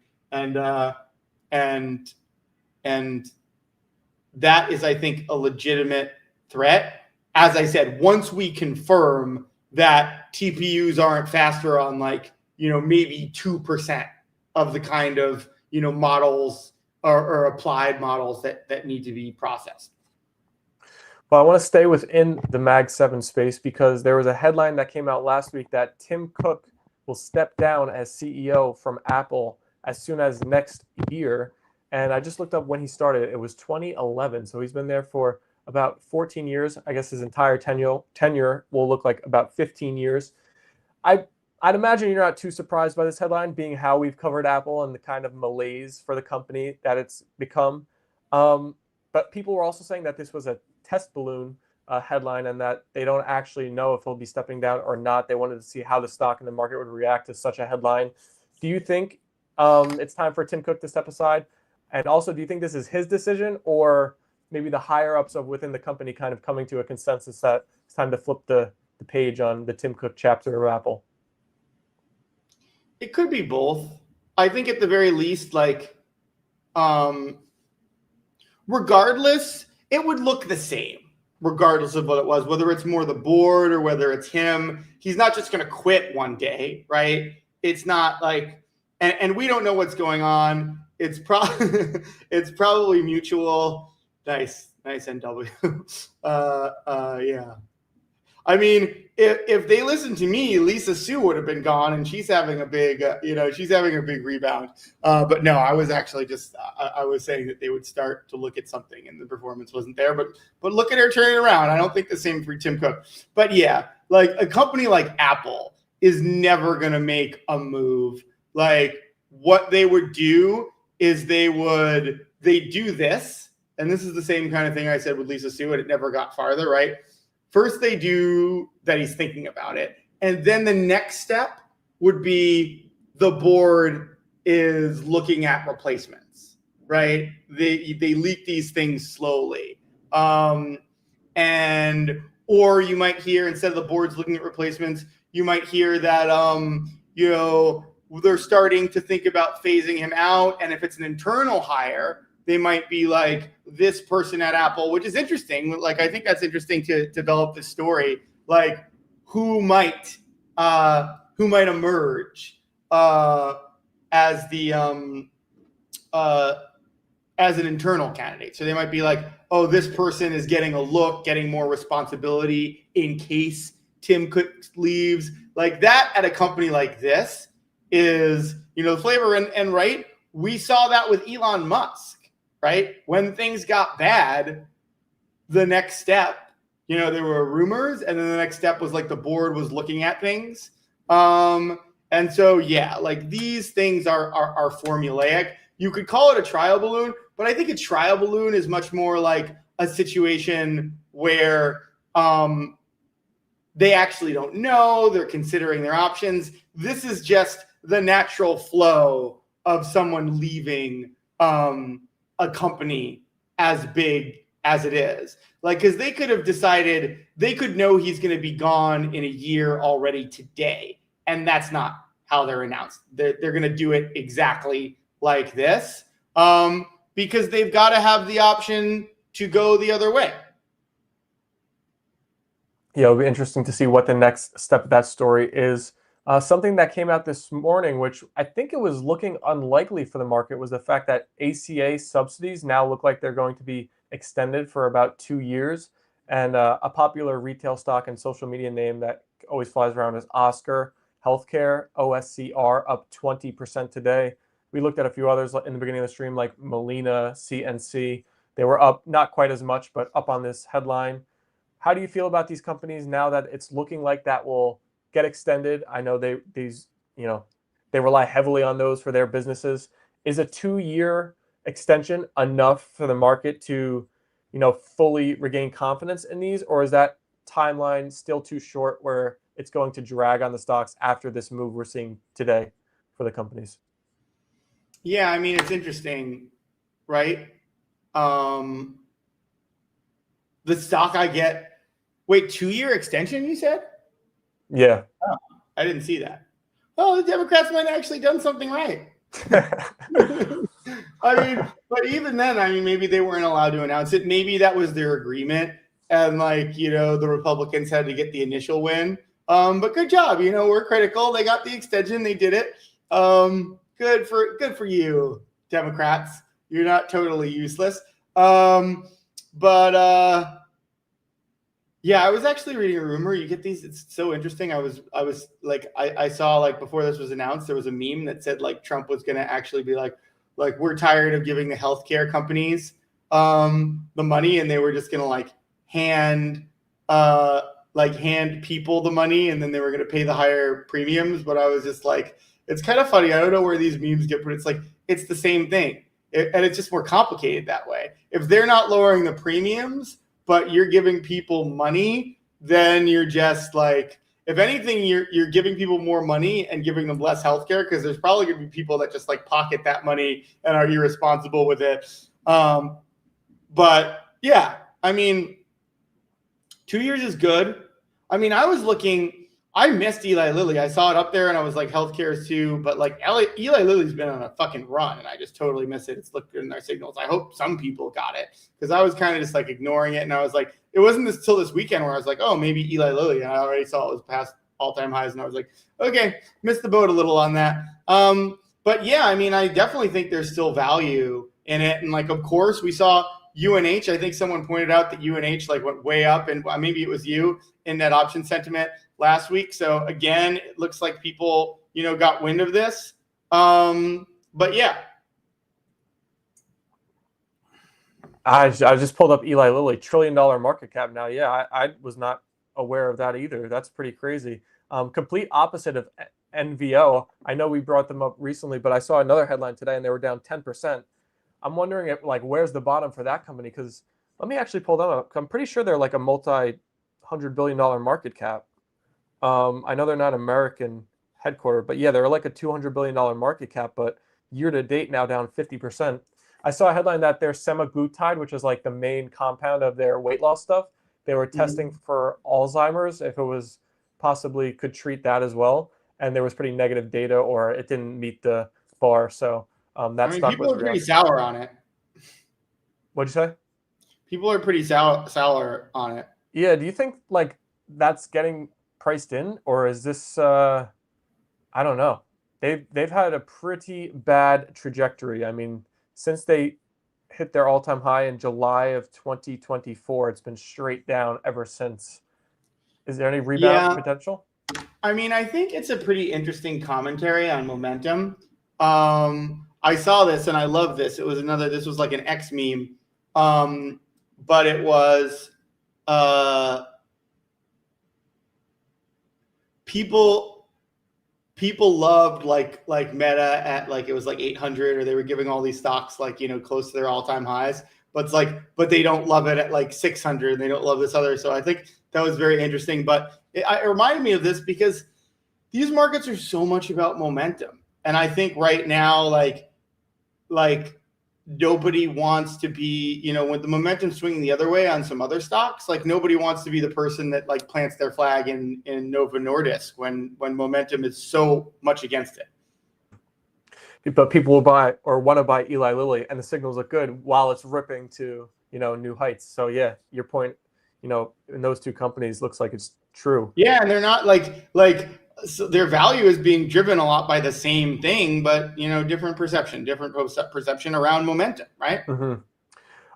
that is, I think, a legitimate threat. As I said, once we confirm that TPUs aren't faster on maybe 2% of the kind of models or applied models that need to be processed. Well, I want to stay within the Mag 7 space because there was a headline that came out last week that Tim Cook will step down as CEO from Apple as soon as next year. And I just looked up when he started. It was 2011. So he's been there for about 14 years. I guess his entire tenure will look like about 15 years. I'd imagine you're not too surprised by this headline, being how we've covered Apple and the kind of malaise for the company that it's become. But people were also saying that this was a test balloon headline and that they don't actually know if he'll be stepping down or not. They wanted to see how the stock and the market would react to such a headline. Do you think it's time for Tim Cook to step aside? And also, do you think this is his decision, or maybe the higher ups of within the company kind of coming to a consensus that it's time to flip the page on the Tim Cook chapter of Apple? It could be both. I think at the very least, regardless, it would look the same, regardless of what it was, whether it's more the board or whether it's him. He's not just going to quit one day, right? It's not and we don't know what's going on. It's probably mutual. Nice NW. Yeah. I mean, if they listened to me, Lisa Su would have been gone, and she's having a big, rebound. But no, I was actually I was saying that they would start to look at something, and the performance wasn't there. But look at her turning around. I don't think the same for Tim Cook. But yeah, a company like Apple is never going to make a move. What they would do is they would they do this, and this is the same kind of thing I said with Lisa Sue, and it never got farther, right? First, they do that he's thinking about it. And then the next step would be the board is looking at replacements, right? They leak these things slowly. Or you might hear, instead of the boards looking at replacements, you might hear that, they're starting to think about phasing him out. And if it's an internal hire, they might be like this person at Apple, which is interesting. Like, I think that's interesting to develop this story. Like, who might emerge as the as an internal candidate. So they might be like, oh, this person is getting a look, getting more responsibility in case Tim Cook leaves. Like that at a company like this is, the flavor. And right, we saw that with Elon Musk, right? When things got bad, the next step, there were rumors, and then the next step was like the board was looking at things. And so, yeah, like these things are formulaic. You could call it a trial balloon, but I think a trial balloon is much more like a situation where they actually don't know. They're considering their options. This is just the natural flow of someone leaving a company as big as it is. Like, because they could have decided, they could know he's going to be gone in a year already today. And that's not how they're announced. They're going to do it exactly like this because they've got to have the option to go the other way. Yeah, it'll be interesting to see what the next step of that story is. Something that came out this morning, which I think it was looking unlikely for the market, was the fact that ACA subsidies now look like they're going to be extended for about 2 years. And a popular retail stock and social media name that always flies around is Oscar Healthcare, OSCR, up 20% today. We looked at a few others in the beginning of the stream, like Molina, CNC. They were up, not quite as much, but up on this headline. How do you feel about these companies now that it's looking like that will get extended? I know they rely heavily on those for their businesses. Is a 2-year extension enough for the market to, fully regain confidence in these, or is that timeline still too short where it's going to drag on the stocks after this move we're seeing today for the companies? Yeah, I mean, it's interesting, right? The stock I get. Wait, 2-year extension, you said? Yeah. Oh, I didn't see that. Oh, the Democrats might have actually done something right. I mean, but even then, maybe they weren't allowed to announce it. Maybe that was their agreement. And the Republicans had to get the initial win. But good job. We're critical. They got the extension. They did it. Good for you, Democrats. You're not totally useless. Yeah, I was actually reading a rumor. You get these, it's so interesting. I saw before this was announced, there was a meme that said Trump was going to actually be like we're tired of giving the healthcare companies the money, and they were just going to hand people the money, and then they were going to pay the higher premiums. But I was just it's kind of funny. I don't know where these memes get, but it's the same thing, and it's just more complicated that way. If they're not lowering the premiums, but you're giving people money, then you're just if anything, you're giving people more money and giving them less healthcare, because there's probably going to be people that just pocket that money and are irresponsible with it. But yeah, 2 years is good. I missed Eli Lilly. I saw it up there and I was healthcare too, but Eli Lilly's been on a fucking run and I just totally miss it. It's looked good in their signals. I hope some people got it, because I was kind of just ignoring it. And I was it wasn't till this weekend where I was oh, maybe Eli Lilly. And I already saw it was past all-time highs. And I was okay, missed the boat a little on that. But yeah, I definitely think there's still value in it. And of course we saw UNH. I think someone pointed out that UNH went way up, and maybe it was you, in that option sentiment last week. So again, it looks like people, got wind of this. But yeah. I just pulled up Eli Lilly, $1 trillion market cap now. Yeah, I was not aware of that either. That's pretty crazy. Complete opposite of NVO. I know we brought them up recently, but I saw another headline today and they were down 10%. I'm wondering if like where's the bottom for that company? Because let me actually pull them up. I'm pretty sure they're like a multi-$100 billion market cap. I know they're not American headquartered, but yeah, they're like a $200 billion market cap. But year to date now down 50%. I saw a headline that their semaglutide, which is like the main compound of their weight loss stuff, they were testing for Alzheimer's if it was possibly could treat that as well, and there was pretty negative data or it didn't meet the bar. So I that mean, stock people was are pretty reacting. sour on it. What'd you say? People are pretty sour on it. Yeah, do you think like that's getting priced in, or is this I don't know. They've had a pretty bad trajectory. I mean, since they hit their all-time high in July of 2024, it's been straight down ever since. Is there any rebound Yeah, potential? I mean, I think it's a pretty interesting commentary on momentum. I saw this and I love this. This was like an X meme, but it was uh, people loved like Meta at like it was like 800, or they were giving all these stocks like close to their all time highs. But it's like, but they don't love it at like 600, and they don't love this other. So I think that was very interesting. But it reminded me of this because these markets are so much about momentum, and I think right now, like nobody wants to be, when the momentum's swinging the other way on some other stocks, like nobody wants to be the person that like plants their flag in Nova Nordisk when momentum is so much against it. But people will buy or want to buy Eli Lilly, and the signals look good while it's ripping to new heights. So yeah, your point, in those two companies looks like it's true. Yeah, and they're not so their value is being driven a lot by the same thing, but different perception around momentum, right? Mm-hmm.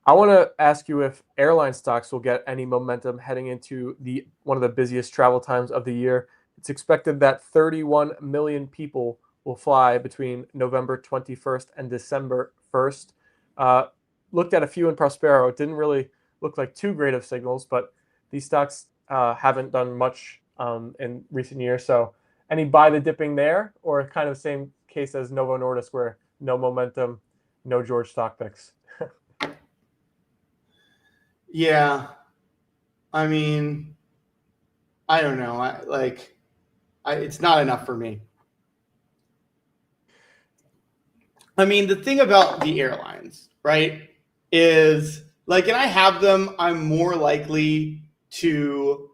I want to ask you if airline stocks will get any momentum heading into the one of the busiest travel times of the year. It's expected that 31 million people will fly between November 21st and December 1st. Looked at a few in Prospero. It didn't really look like too great of signals, but these stocks haven't done much in recent years. So any buy the dipping there, or kind of the same case as Novo Nordisk, where no momentum, no George stock picks. Yeah, I mean, I don't know. It's not enough for me. I mean, the thing about the airlines, right, is like, and I have them, I'm more likely to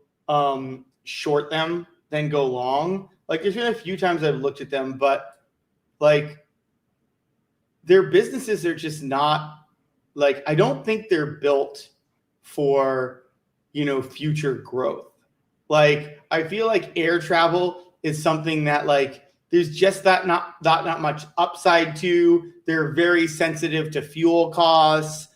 short them than go long. Like, there's been a few times I've looked at them, but like, their businesses are just not like, I don't think they're built for, future growth. Like, I feel like air travel is something that like there's just not much upside to. They're very sensitive to fuel costs.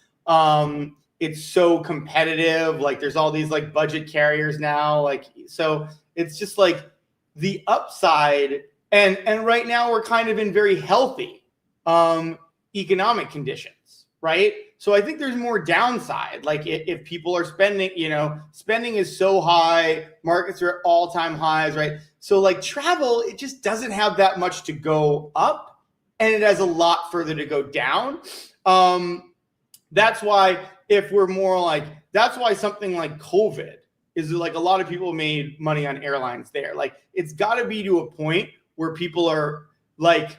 It's so competitive. Like there's all these like budget carriers now. Like so it's just like the upside, and right now we're kind of in very healthy economic conditions, right? So I think there's more downside. Like if people are spending, spending is so high, markets are at all-time highs, right? So like travel, it just doesn't have that much to go up, and it has a lot further to go down. That's why that's why something like COVID is like a lot of people made money on airlines there. Like it's got to be to a point where people are like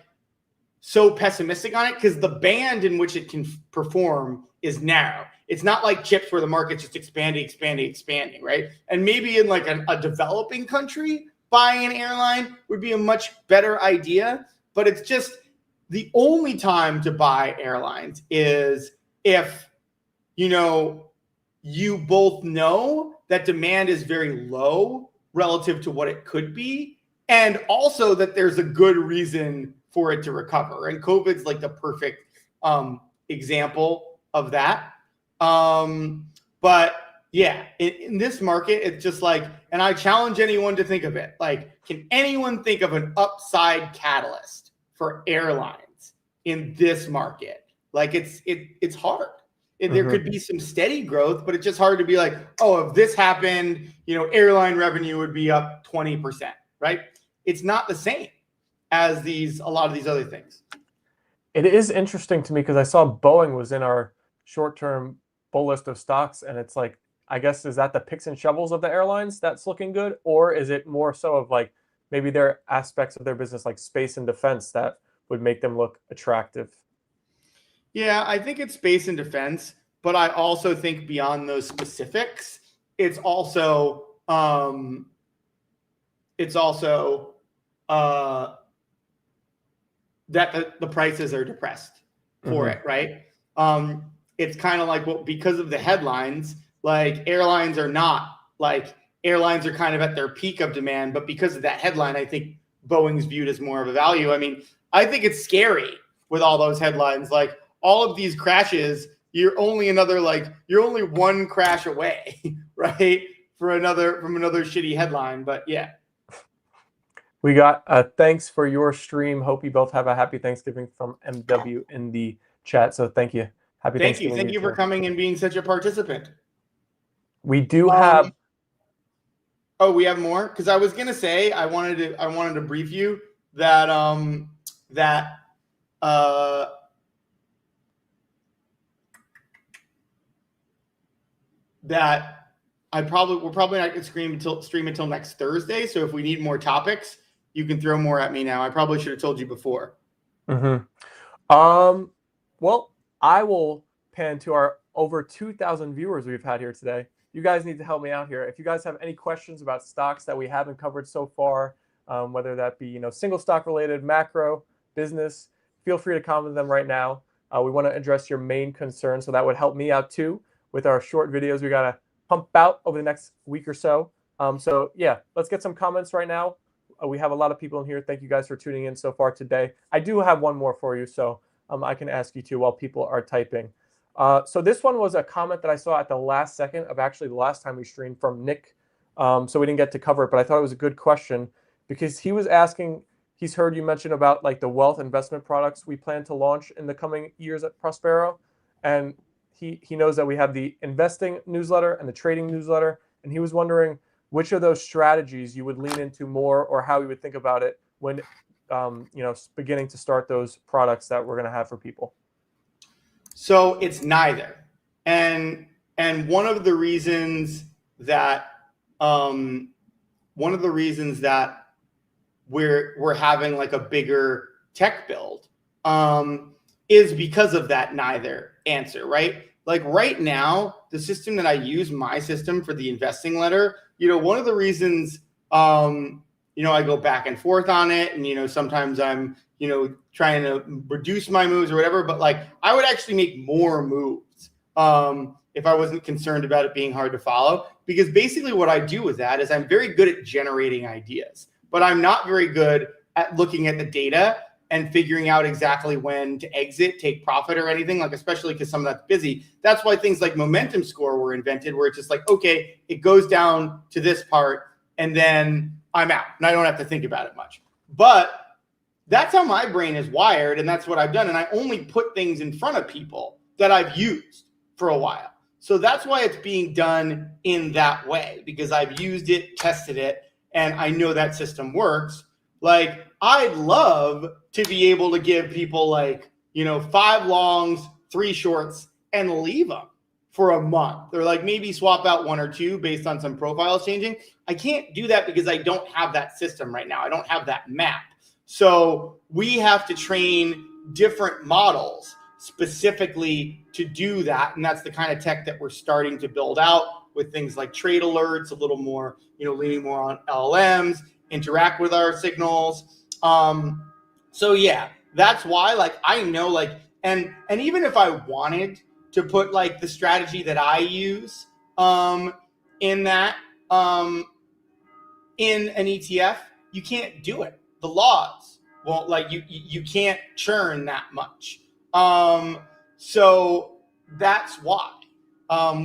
so pessimistic on it, because the band in which it can perform is narrow. It's not like chips where the market's just expanding, right? And maybe in like a developing country, buying an airline would be a much better idea. But it's just the only time to buy airlines is if, you both know that demand is very low relative to what it could be, and also that there's a good reason for it to recover. And COVID's like the perfect example of that. But yeah, in this market, it's just like, and I challenge anyone to think of it. Like, can anyone think of an upside catalyst for airlines in this market? Like it's hard. There could be some steady growth, but it's just hard to be like, oh, if this happened, airline revenue would be up 20%, right? It's not the same as a lot of these other things. It is interesting to me because I saw Boeing was in our short-term bull list of stocks, and it's like, I guess, is that the picks and shovels of the airlines that's looking good, or is it more so of like maybe there are aspects of their business like space and defense that would make them look attractive? Yeah, I think it's space and defense, but I also think beyond those specifics, it's also it's also uh, that the prices are depressed for Hmm. it, right? It's kind of like, well, because of the headlines, like airlines are kind of at their peak of demand, but because of that headline, I think Boeing's viewed as more of a value. I mean, I think it's scary with all those headlines, like all of these crashes. You're only one crash away, right? From another shitty headline, but yeah. We got thanks for your stream. Hope you both have a happy Thanksgiving from MW in the chat. So thank you. Happy Thank you, Thanksgiving to thank you you for too. coming and being such a participant. We do Um, have. Oh, we have more? Because I was gonna say I wanted to brief you that that uh that we're probably not gonna stream until next Thursday. So if we need more topics, you can throw more at me now. I probably should have told you before. Mhm. Um, well, I will pan to our over 2,000 viewers we've had here today. You guys need to help me out here. If you guys have any questions about stocks that we haven't covered so far, whether that be single stock related, macro, business, feel free to comment them right now. We want to address your main concerns, so that would help me out too with our short videos we gotta pump out over the next week or so. So yeah, let's get some comments right now. We have a lot of people in here. Thank you guys for tuning in so far today. I do have one more for you, so I can ask you too while people are typing. So this one was a comment that I saw at the last second of actually the last time we streamed from Nick. So we didn't get to cover it, but I thought it was a good question because he was asking. He's heard you mention about like the wealth investment products we plan to launch in the coming years at Prospero, and he knows that we have the investing newsletter and the trading newsletter, and he was wondering which of those strategies you would lean into more, or how you would think about it when beginning to start those products that we're going to have for people. So it's neither, and one of the reasons that um, we're having like a bigger tech build is because of that neither answer, right? Like right now, the system that I use, my system for the investing letter, one of the reasons, I go back and forth on it, and sometimes I'm, trying to reduce my moves or whatever, but like I would actually make more moves if I wasn't concerned about it being hard to follow, because basically what I do with that is I'm very good at generating ideas, but I'm not very good at looking at the data and figuring out exactly when to exit, take profit or anything, like especially because some of that's busy. That's why things like momentum score were invented, where it's just like, okay, it goes down to this part and then I'm out and I don't have to think about it much. But that's how my brain is wired, and that's what I've done. And I only put things in front of people that I've used for a while. So that's why it's being done in that way, because I've used it, tested it, and I know that system works. Like, I'd love to be able to give people 5 longs, 3 shorts, and leave them for a month, or like maybe swap out 1 or 2 based on some profiles changing. I can't do that because I don't have that system right now. I don't have that map. So we have to train different models specifically to do that. And that's the kind of tech that we're starting to build out with things like trade alerts, a little more, leaning more on LLMs, interact with our signals. So yeah, that's why I know and even if I wanted to put the strategy that I use in that in an ETF, you can't do it. The laws won't you can't churn that much. So that's why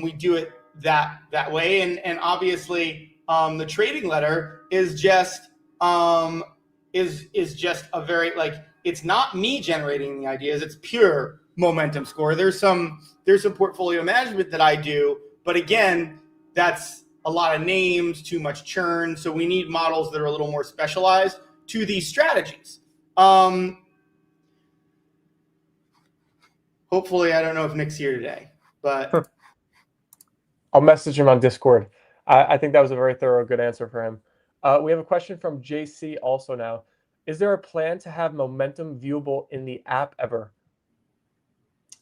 we do it that way. And obviously the trading letter is just is just a very it's not me generating the ideas, it's pure momentum score. There's some portfolio management that I do, but again, that's a lot of names, too much churn. So we need models that are a little more specialized to these strategies. Hopefully, I don't know if Nick's here today, but I'll message him on Discord. I think that was a very thorough, good answer for him. We have a question from JC also now. Is there a plan to have momentum viewable in the app ever?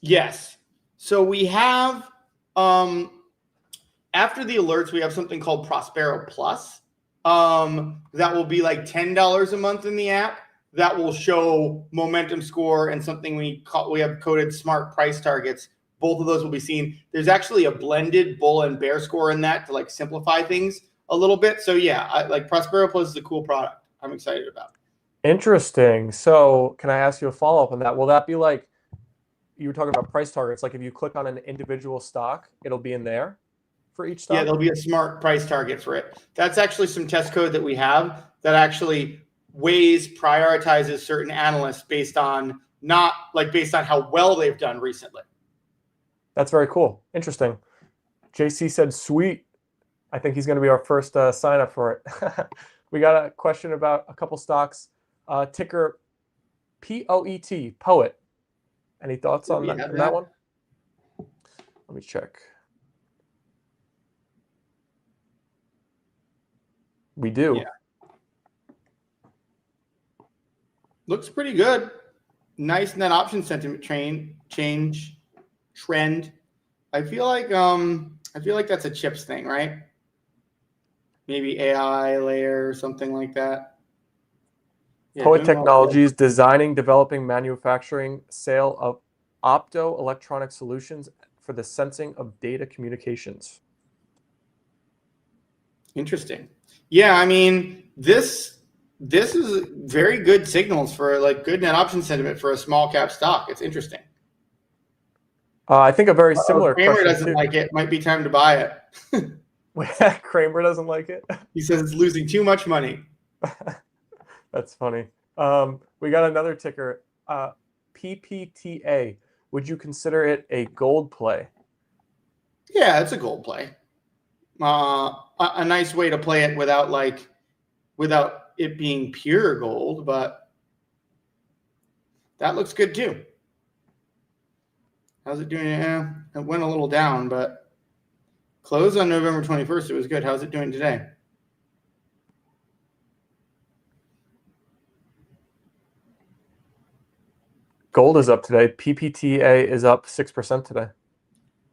yes. So we have, after the alerts, we have something called Prospero Plus. That will be like $10 a month in the app. That will show momentum score and something we have coded smart price targets. Both of those will be seen. There's actually a blended bull and bear score in that to like simplify things a little bit. So yeah, like Prospero Plus is a cool product. I'm excited about. Interesting. So can I ask you a follow-up on that? Will that be like, you were talking about price targets, like if you click on an individual stock, it'll be in there for each stock? Yeah, there'll be a smart price target for it. That's actually some test code that we have that actually prioritizes certain analysts based on based on how well they've done recently. That's very cool. Interesting. JC said, sweet. I think he's going to be our first sign up for it. We got a question about a couple stocks. Ticker POET, Poet. Any thoughts on that one? Let me check. We do. Yeah. Looks pretty good. Nice net option sentiment trend. I feel like that's a chips thing, right? Maybe AI layer or something like that. Yeah, Poet Technologies, designing, developing, manufacturing, sale of optoelectronic solutions for the sensing of data communications. Interesting. Yeah, I mean, this is very good signals for like good net option sentiment for a small cap stock. It's interesting. I think a very similar Kramer question doesn't like it. Might be time to buy it. Kramer doesn't like it? He says it's losing too much money. That's funny. We got another ticker, PPTA. Would you consider it a gold play? Yeah, it's a gold play. A nice way to play it without it being pure gold, but that looks good too. How's it doing? Yeah, it went a little down, but closed on November 21st. It was good. How's it doing today? Gold is up today. PPTA is up 6% today.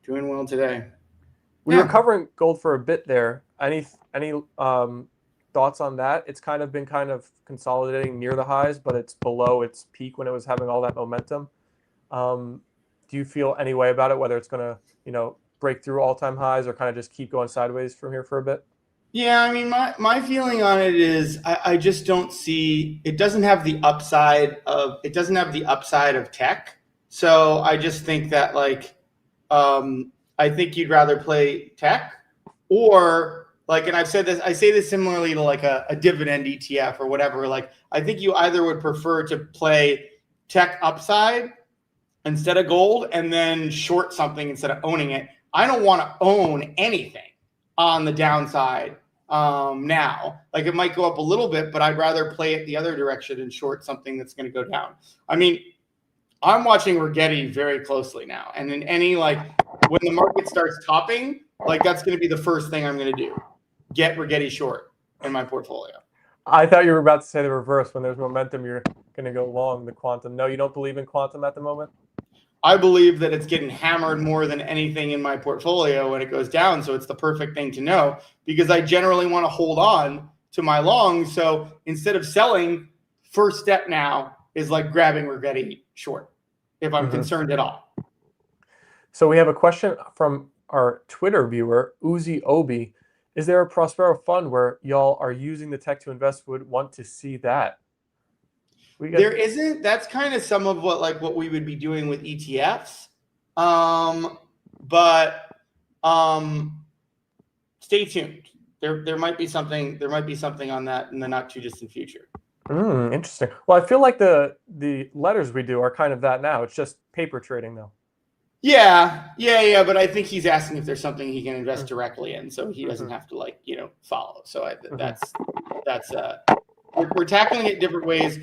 Doing well today. We were covering gold for a bit there. Any thoughts on that? It's kind of been consolidating near the highs, but it's below its peak when it was having all that momentum. Do you feel any way about it, whether it's going to, break through all-time highs or kind of just keep going sideways from here for a bit? Yeah, I mean, my feeling on it is I just don't see it doesn't have the upside of tech. So I just think that I think you'd rather play tech or and I say this similarly to like a dividend ETF or whatever. Like I think you either would prefer to play tech upside instead of gold and then short something instead of owning it. I don't want to own anything on the downside now. Like it might go up a little bit, but I'd rather play it the other direction and short something that's going to go down. I mean, I'm watching Rigetti very closely now. And in when the market starts topping, that's going to be the first thing I'm going to do. Get Rigetti short in my portfolio. I thought you were about to say the reverse. When there's momentum, you're going to go long the quantum. No, you don't believe in quantum at the moment? I believe that it's getting hammered more than anything in my portfolio when it goes down. So it's the perfect thing to know because I generally want to hold on to my longs. So instead of selling, first step now is grabbing Rigetti short if I'm concerned at all. So we have a question from our Twitter viewer, Uzi Obi. Is there a Prospero fund where y'all are using the tech to invest? Would want to see that. There isn't. That's kind of some of what we would be doing with ETFs. But stay tuned. There might be something on that in the not too distant future. Interesting. Well, I feel like the letters we do are kind of that now. It's just paper trading though. Yeah. But I think he's asking if there's something he can invest directly in, so he doesn't have to follow. So that's we're tackling it different ways.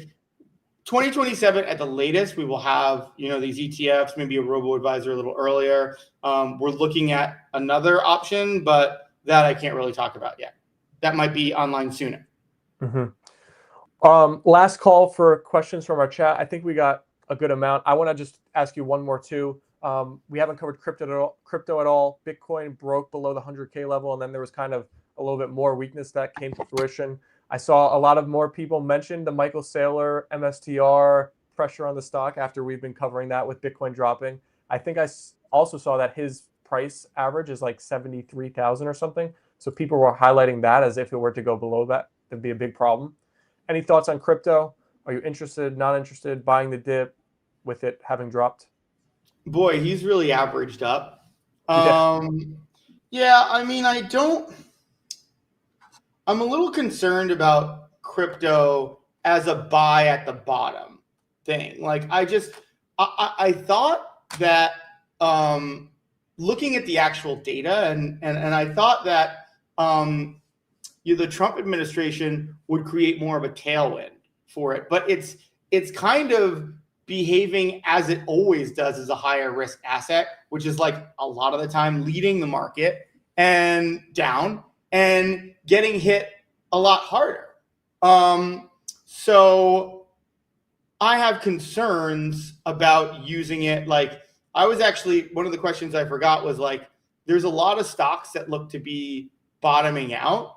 2027 at the latest, we will have, these ETFs, maybe a robo-advisor a little earlier. We're looking at another option, but that I can't really talk about yet. That might be online sooner. Last call for questions from our chat. I think we got a good amount. I want to just ask you one more too. We haven't covered crypto at all. Bitcoin broke below the 100K level, and then there was kind of a little bit more weakness that came to fruition. I saw a lot of more people mention the Michael Saylor MSTR pressure on the stock after we've been covering that with Bitcoin dropping. I think I also saw that his price average is like 73,000 or something. So people were highlighting that as if it were to go below that, it'd be a big problem. Any thoughts on crypto? Are you interested, not interested, buying the dip with it having dropped? Boy, he's really averaged up. Yeah. Yeah, I mean, I'm a little concerned about crypto as a buy at the bottom thing. Like I thought that looking at the actual data and I thought that the Trump administration would create more of a tailwind for it, but it's kind of behaving as it always does as a higher risk asset, which is like a lot of the time leading the market and down and getting hit a lot harder. So I have concerns about using it. Like I was actually, one of the questions I forgot was like, there's a lot of stocks that look to be bottoming out.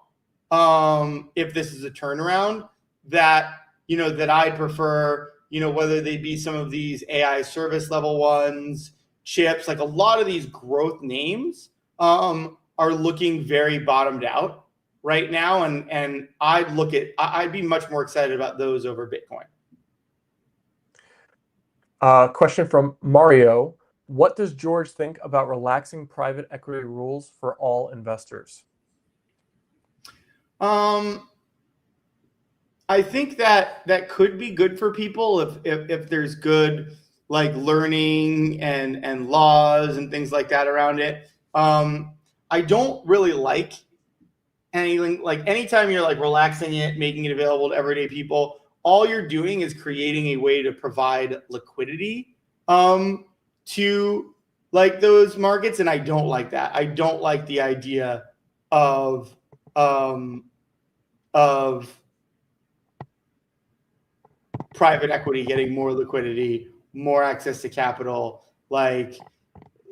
If this is a turnaround that, that I'd prefer, whether they be some of these AI service level ones, chips, like a lot of these growth names are looking very bottomed out right now. And I'd be much more excited about those over Bitcoin. Question from Mario. What does George think about relaxing private equity rules for all investors? I think that could be good for people if there's good like learning and laws and things like that around it. I don't really like anything like anytime you're like relaxing it, making it available to everyday people, all you're doing is creating a way to provide liquidity to like those markets. And I don't like that. I don't like the idea of private equity getting more liquidity, more access to capital. Like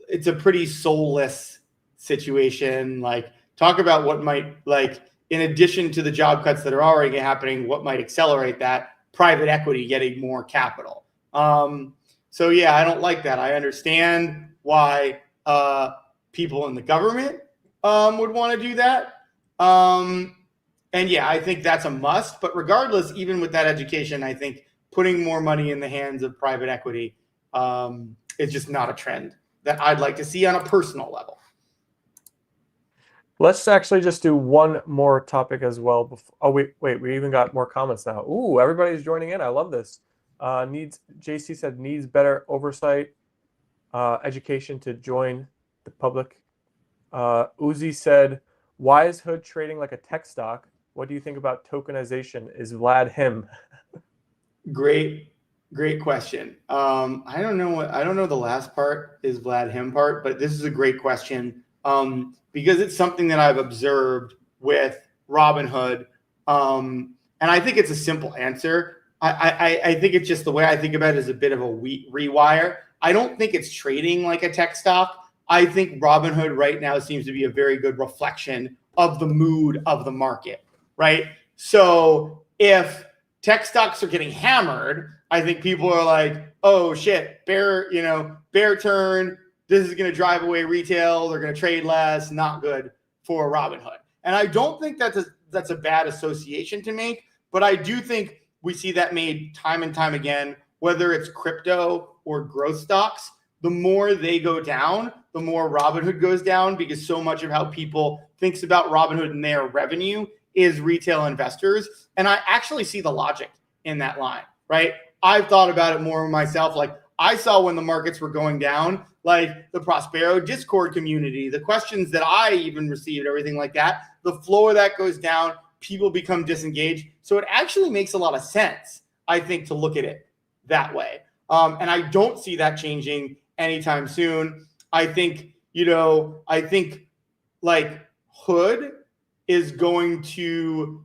it's a pretty soulless situation. Like talk about what might, like in addition to the job cuts that are already happening, what might accelerate that? Private equity getting more capital. So yeah, I don't like that. I understand why people in the government would want to do that. And yeah, I think that's a must. But regardless, even with that education, I think putting more money in the hands of private equity is just not a trend that I'd like to see on a personal level. Let's actually just do one more topic as well. Oh, wait, we even got more comments now. Ooh, everybody's joining in. I love this. JC said needs better oversight, education to join the public. Uzi said, why is Hood trading like a tech stock? What do you think about tokenization? Is Vlad him? Great question. I don't know the last part is Vlad him part, but this is a great question because it's something that I've observed with Robinhood. And I think it's a simple answer. I think it's just the way I think about it is a bit of a rewire. I don't think it's trading like a tech stock. I think Robinhood right now seems to be a very good reflection of the mood of the market, right? So if tech stocks are getting hammered, I think people are like, oh shit, bear turn. This is going to drive away retail. They're going to trade less. Not good for Robinhood. And I don't think that's a bad association to make, but I do think we see that made time and time again, whether it's crypto or growth stocks. The more they go down, the more Robinhood goes down because so much of how people thinks about Robinhood and their revenue is retail investors. And I actually see the logic in that line, right? I've thought about it more myself. Like I saw when the markets were going down, like the Prospero Discord community, the questions that I even received, everything like that, the floor that goes down, people become disengaged. So it actually makes a lot of sense, I think, to look at it that way. And I don't see that changing anytime soon. I think, I think like Hood is going to,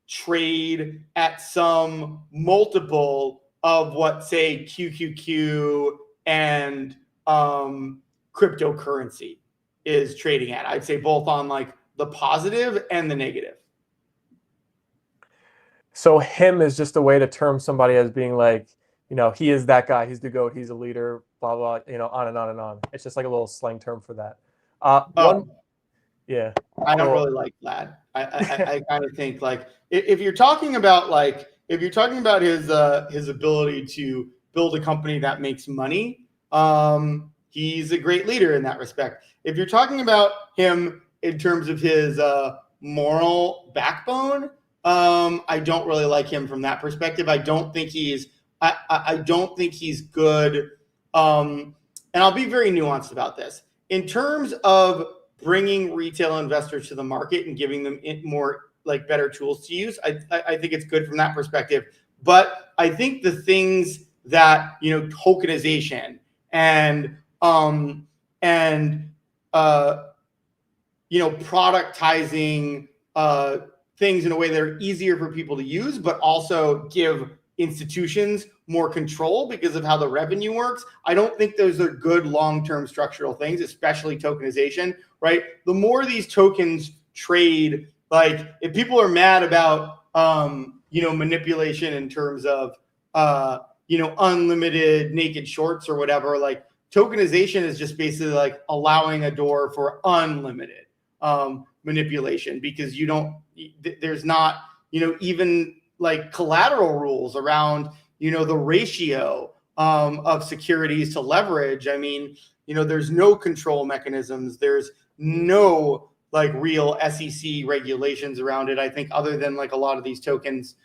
trade at some multiple of what, say, QQQ and cryptocurrency is trading at. I'd say both on like the positive and the negative. So him is just a way to term somebody as being like, he is that guy, he's the GOAT, he's a leader, blah, blah, on and on and on. It's just like a little slang term for that. Oh, yeah. I don't Cool. really like that. I kind of think like if you're talking about his ability to build a company that makes money, he's a great leader in that respect. If you're talking about him in terms of his moral backbone, I don't really like him from that perspective. I don't think he's good. And I'll be very nuanced about this in terms of bringing retail investors to the market and giving them more like better tools to use. I think it's good from that perspective. But I think the things that, tokenization and productizing things in a way that are easier for people to use, but also give institutions more control because of how the revenue works. I don't think those are good long-term structural things, especially tokenization, right? The more these tokens trade, like if people are mad about, manipulation in terms of, unlimited naked shorts or whatever, like tokenization is just basically like allowing a door for unlimited manipulation because there's not, even like collateral rules around, the ratio of securities to leverage. I mean, there's no control mechanisms. There's no like real SEC regulations around it. I think other than like a lot of these tokens,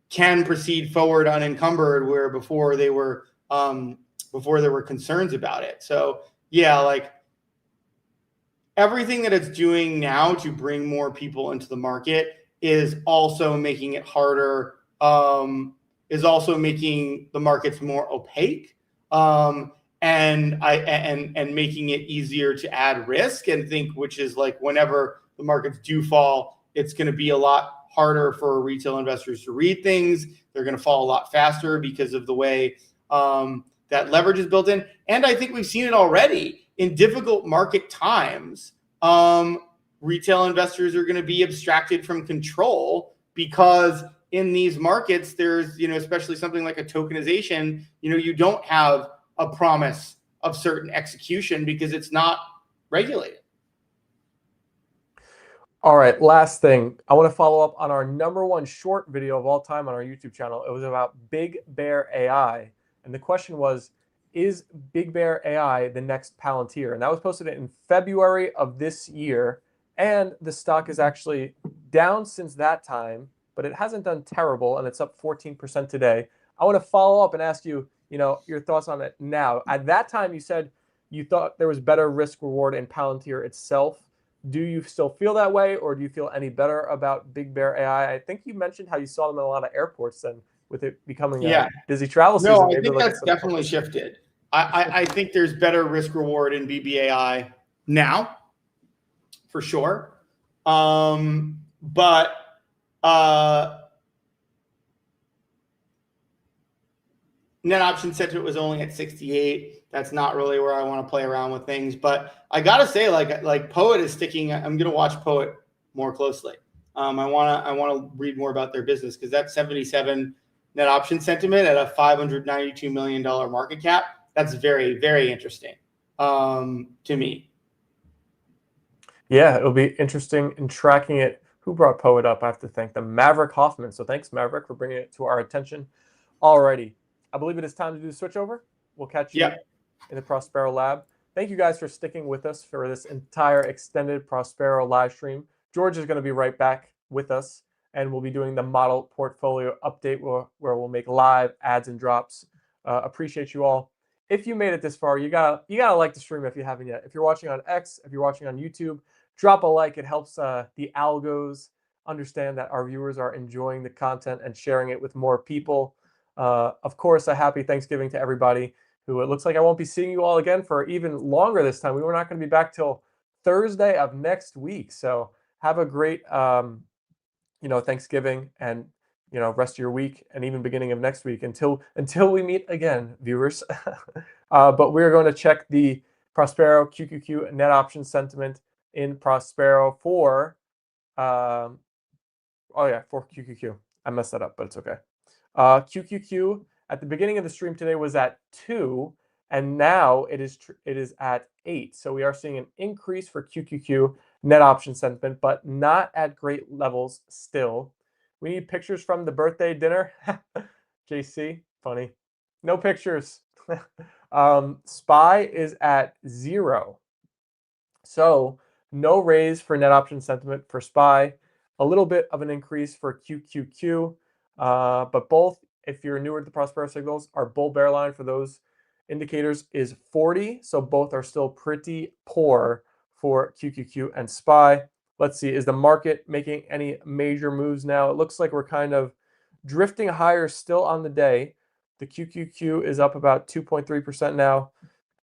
can proceed forward unencumbered where before there were concerns about it. So yeah, like everything that it's doing now to bring more people into the market is also making it harder, is also making the markets more opaque, and making it easier to add risk and think, which is like whenever the markets do fall, it's going to be a lot harder for retail investors to read things. They're going to fall a lot faster because of the way that leverage is built in. And I think we've seen it already in difficult market times. Retail investors are going to be abstracted from control because in these markets, there's, especially something like a tokenization, you don't have a promise of certain execution because it's not regulated. All right, last thing. I want to follow up on our #1 short video of all time on our YouTube channel. It was about Big Bear AI. And the question was, is Big Bear AI the next Palantir? And that was posted in February of this year. And the stock is actually down since that time, but it hasn't done terrible, and it's up 14% today. I want to follow up and ask you, your thoughts on it now. At that time, you said you thought there was better risk reward in Palantir itself. Do you still feel that way, or do you feel any better about Big Bear AI? I think you mentioned how you saw them in a lot of airports then, with it becoming a busy travel season. No, I think that's definitely shifted. I think there's better risk reward in BBAI now, for sure. But net option sentiment was only at 68. That's not really where I want to play around with things. But I gotta say, like Poet is sticking. I'm gonna watch Poet more closely. I want to read more about their business because that 77 net option sentiment at a $592 million market cap. That's very, very interesting to me. Yeah, it'll be interesting in tracking it. Who brought Poet up? I have to thank them, Maverick Hoffman. So thanks, Maverick, for bringing it to our attention. Alrighty, I believe it is time to do the switchover. We'll catch you in the Prospero Lab. Thank you guys for sticking with us for this entire extended Prospero live stream. George is going to be right back with us, and we'll be doing the model portfolio update where we'll make live ads and drops. Appreciate you all. If you made it this far, you gotta like the stream if you haven't yet. If you're watching on X, if you're watching on YouTube, drop a like. It helps the algos understand that our viewers are enjoying the content and sharing it with more people. Of course, a happy Thanksgiving to everybody who it looks like I won't be seeing you all again for even longer this time. We were not going to be back till Thursday of next week. So have a great, Thanksgiving and, rest of your week and even beginning of next week until we meet again, viewers. But we're going to check the Prospero QQQ net option sentiment in Prospero for, for QQQ. I messed that up, but it's okay. QQQ at the beginning of the stream today was at 2, and now it is at 8. So we are seeing an increase for QQQ net option sentiment, but not at great levels still. We need pictures from the birthday dinner. JC, funny. No pictures. SPY is at 0. So no raise for net option sentiment for SPY. A little bit of an increase for QQQ. But both, if you're newer to the Prospero signals, our bull bear line for those indicators is 40. So both are still pretty poor for QQQ and SPY. Let's see, is the market making any major moves now? It looks like we're kind of drifting higher still on the day. The QQQ is up about 2.3% now.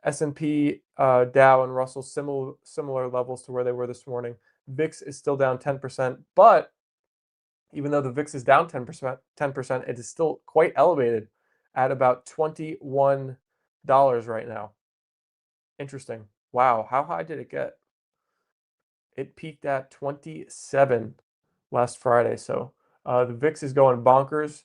S&P, Dow, and Russell similar levels to where they were this morning. VIX is still down 10%, but even though the VIX is down 10%, it is still quite elevated at about $21 right now. Interesting. Wow, how high did it get? It peaked at 27 last Friday. So the VIX is going bonkers.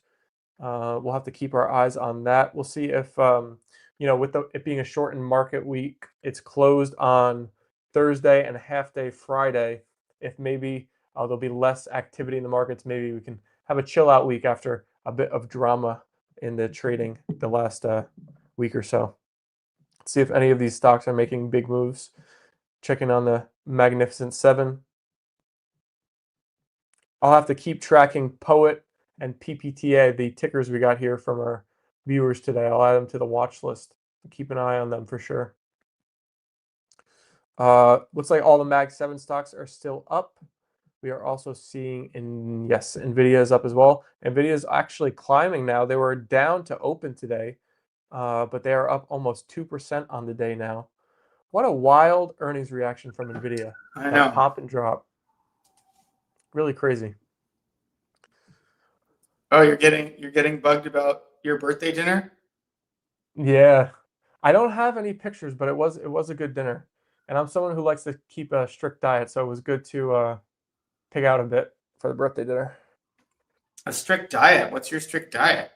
We'll have to keep our eyes on that. We'll see if, with it being a shortened market week, it's closed on Thursday and a half day Friday. If maybe there'll be less activity in the markets, maybe we can have a chill out week after a bit of drama in the trading the last week or so. Let's see if any of these stocks are making big moves. Checking on the Magnificent Seven. I'll have to keep tracking Poet and PPTA, the tickers we got here from our viewers today. I'll add them to the watch list. Keep an eye on them for sure. Looks like all the Mag 7 stocks are still up. We are also seeing, NVIDIA is up as well. NVIDIA is actually climbing now. They were down to open today, but they are up almost 2% on the day now. What a wild earnings reaction from NVIDIA. I know. That pop and drop. Really crazy. Oh, you're getting bugged about your birthday dinner? Yeah. I don't have any pictures, but it was a good dinner. And I'm someone who likes to keep a strict diet, so it was good to pig out a bit for the birthday dinner. A strict diet? What's your strict diet?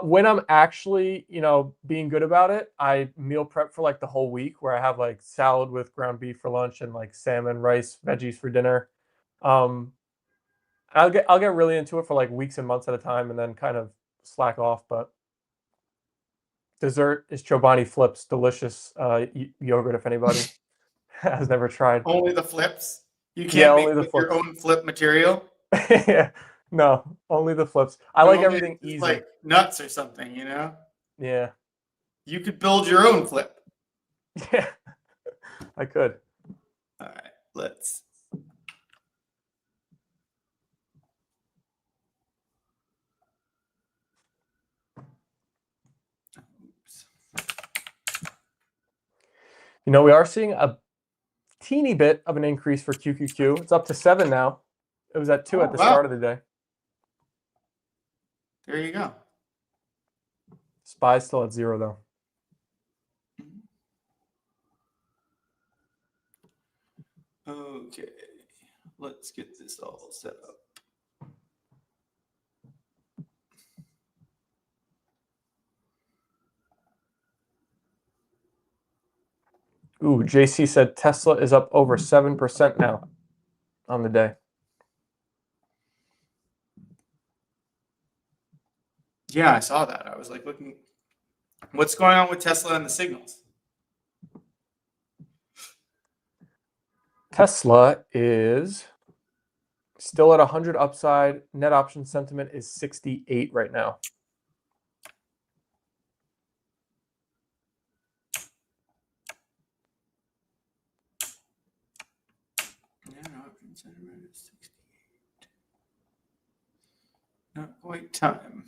When I'm actually, being good about it, I meal prep for like the whole week, where I have like salad with ground beef for lunch and like salmon, rice, veggies for dinner. I'll get really into it for like weeks and months at a time, and then kind of slack off. But dessert is Chobani Flips, delicious yogurt. If anybody has never tried, Only the flips? You yeah, can't only make the with your flips. own flip material? Yeah, no, only the flips. I like Only everything just easy. like nuts or something, Yeah, You could build your own flip. yeah, I could. All right, let's. Oops. We are seeing a teeny bit of an increase for QQQ. It's up to 7 now. It was at 2 at the start of the day. There you go. SPY's still at 0 though. Okay, let's get this all set up. Ooh, JC said Tesla is up over 7% now on the day. Yeah, I saw that. I was like looking. What's going on with Tesla and the signals? Tesla is still at 100 upside. Net option sentiment is 68 right now. Net option sentiment is 68. Not quite time.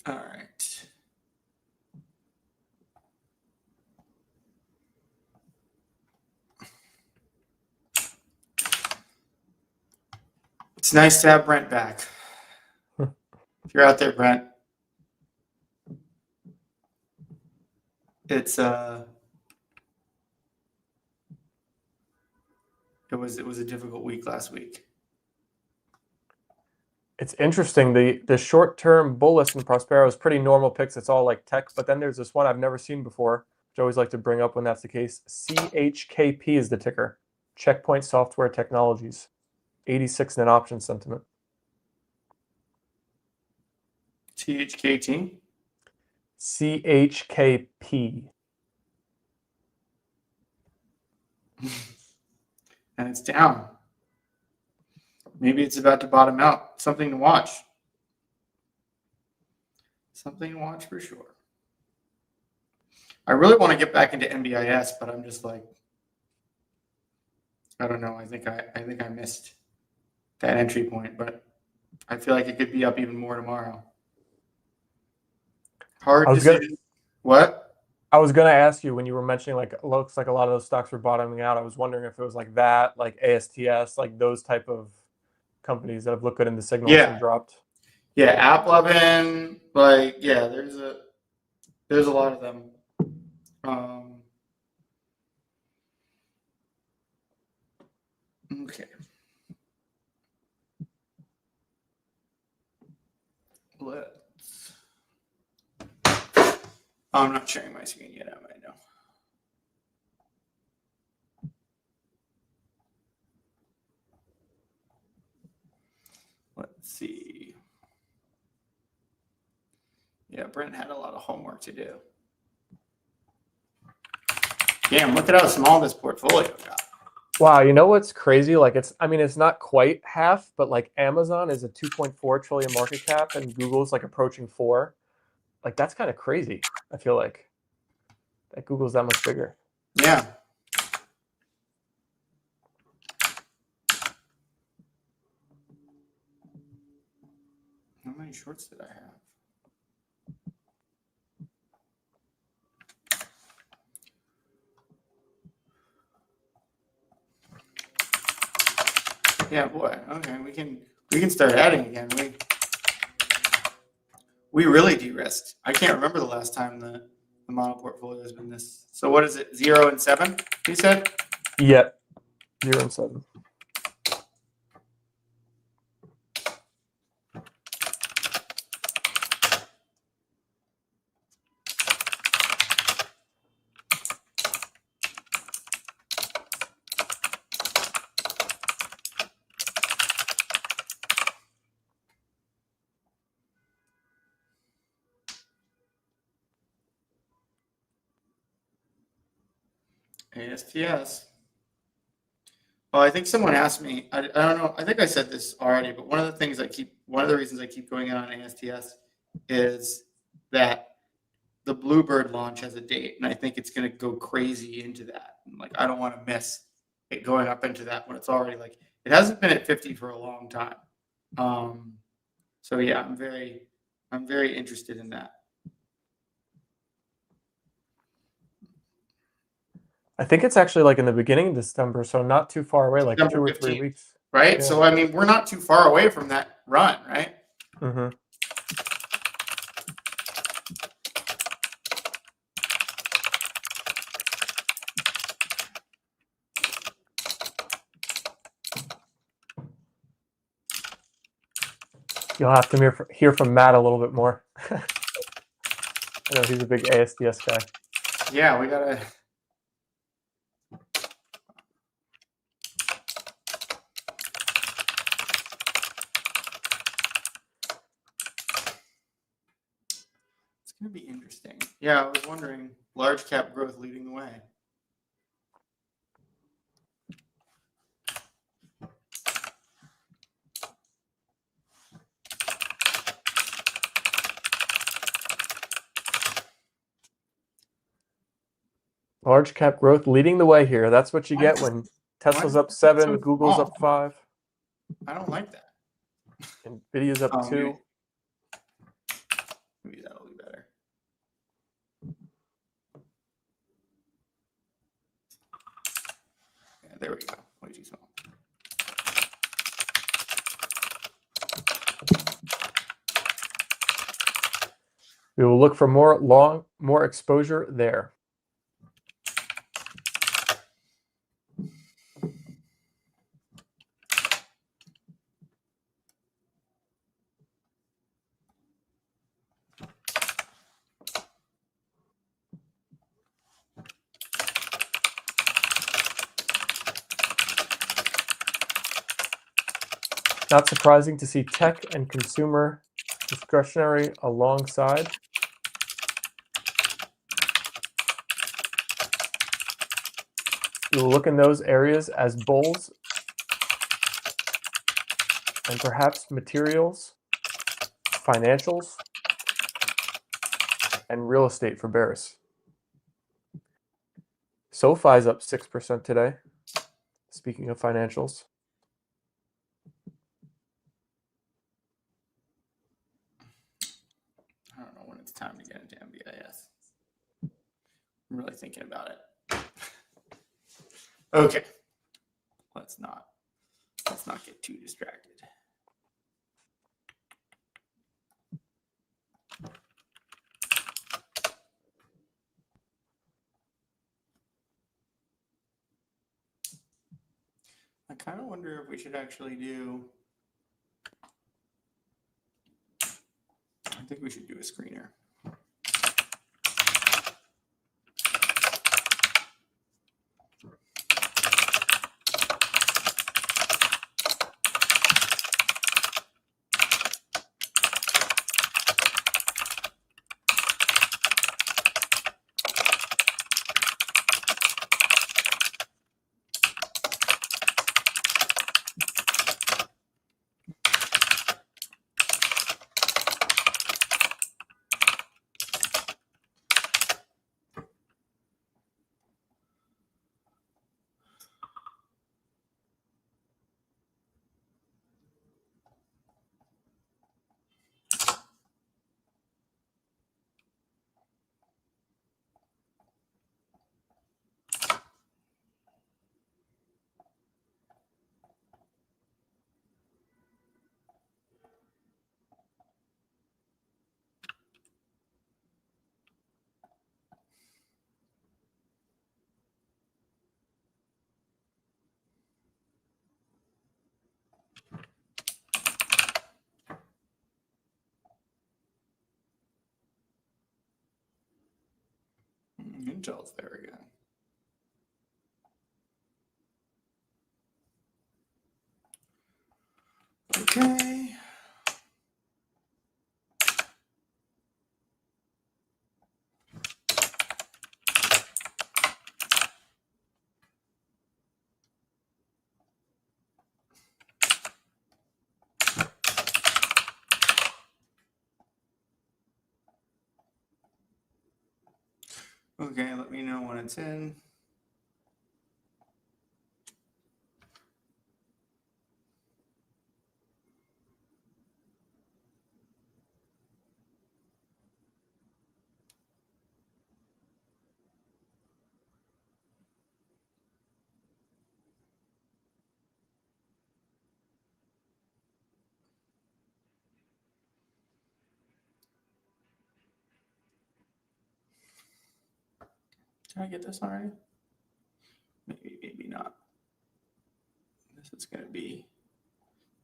All right. It's nice to have Brent back. If you're out there, Brent, it's it was a difficult week last week. It's interesting. The short-term bull list in Prospero is pretty normal picks. It's all like tech, but then there's this one I've never seen before, which I always like to bring up when that's the case. CHKP is the ticker. Checkpoint Software Technologies. 86 net option sentiment. THKT? CHKP. And it's down. Maybe it's about to bottom out. Something to watch. Something to watch for sure. I really want to get back into NBIS, but I'm just like, I don't know. I think I missed that entry point, but I feel like it could be up even more tomorrow. Hard decision. What? I was gonna ask you when you were mentioning like it looks like a lot of those stocks were bottoming out. I was wondering if it was like that, like ASTS, like those type of companies that have looked good in the signals and dropped. Yeah, App11, like yeah, there's a lot of them. Okay. Let's. I'm not sharing my screen yet, am I? No. Let's see. Yeah, Brent had a lot of homework to do. Damn, look at how small this portfolio got. Wow, you know what's crazy? Like it's not quite half, but like Amazon is a 2.4 trillion market cap and Google's like approaching 4. Like that's kind of crazy. I feel like that Google's that much bigger. Yeah. How many shorts did I have? Yeah, boy. Okay, we can start adding again. We really de-risked. I can't remember the last time the model portfolio has been this. So what is it? 0 and 7? You said? Yeah, 0 and 7. ASTS. Well, I think someone asked me, I don't know, I think I said this already, but one of the reasons I keep going in on ASTS is that the Bluebird launch has a date, and I think it's going to go crazy into that. Like, I don't want to miss it going up into that when it's already like, it hasn't been at 50 for a long time. So yeah, I'm very interested in that. I think it's actually like in the beginning of December, so not too far away, like December 2 or 3 15th. weeks. Right? Yeah. So, I mean, we're not too far away from that run, right? Mm-hmm. You'll have to hear from Matt a little bit more. I know he's a big ASTS guy. Yeah, we gotta. It's gonna be interesting. Yeah, I was wondering, large cap growth leading the way. Large cap growth leading the way here. That's what you get when Tesla's up 7, Google's up 5. I don't like that. Nvidia's up 2. Maybe that'll be better. Yeah, there we go. Way too small. We will look for more exposure there. Not surprising to see tech and consumer discretionary alongside. We will look in those areas as bulls and perhaps materials, financials, and real estate for bears. SoFi's up 6% today. Speaking of financials. I don't know when it's time to get into MBIS. I'm really thinking about it. Okay. Let's not get too distracted. I kind of wonder if we should actually do. I think we should do a screener. Intel's there again. Okay. Okay, let me know when it's in. Did I get this already? Maybe, maybe not. This is going to be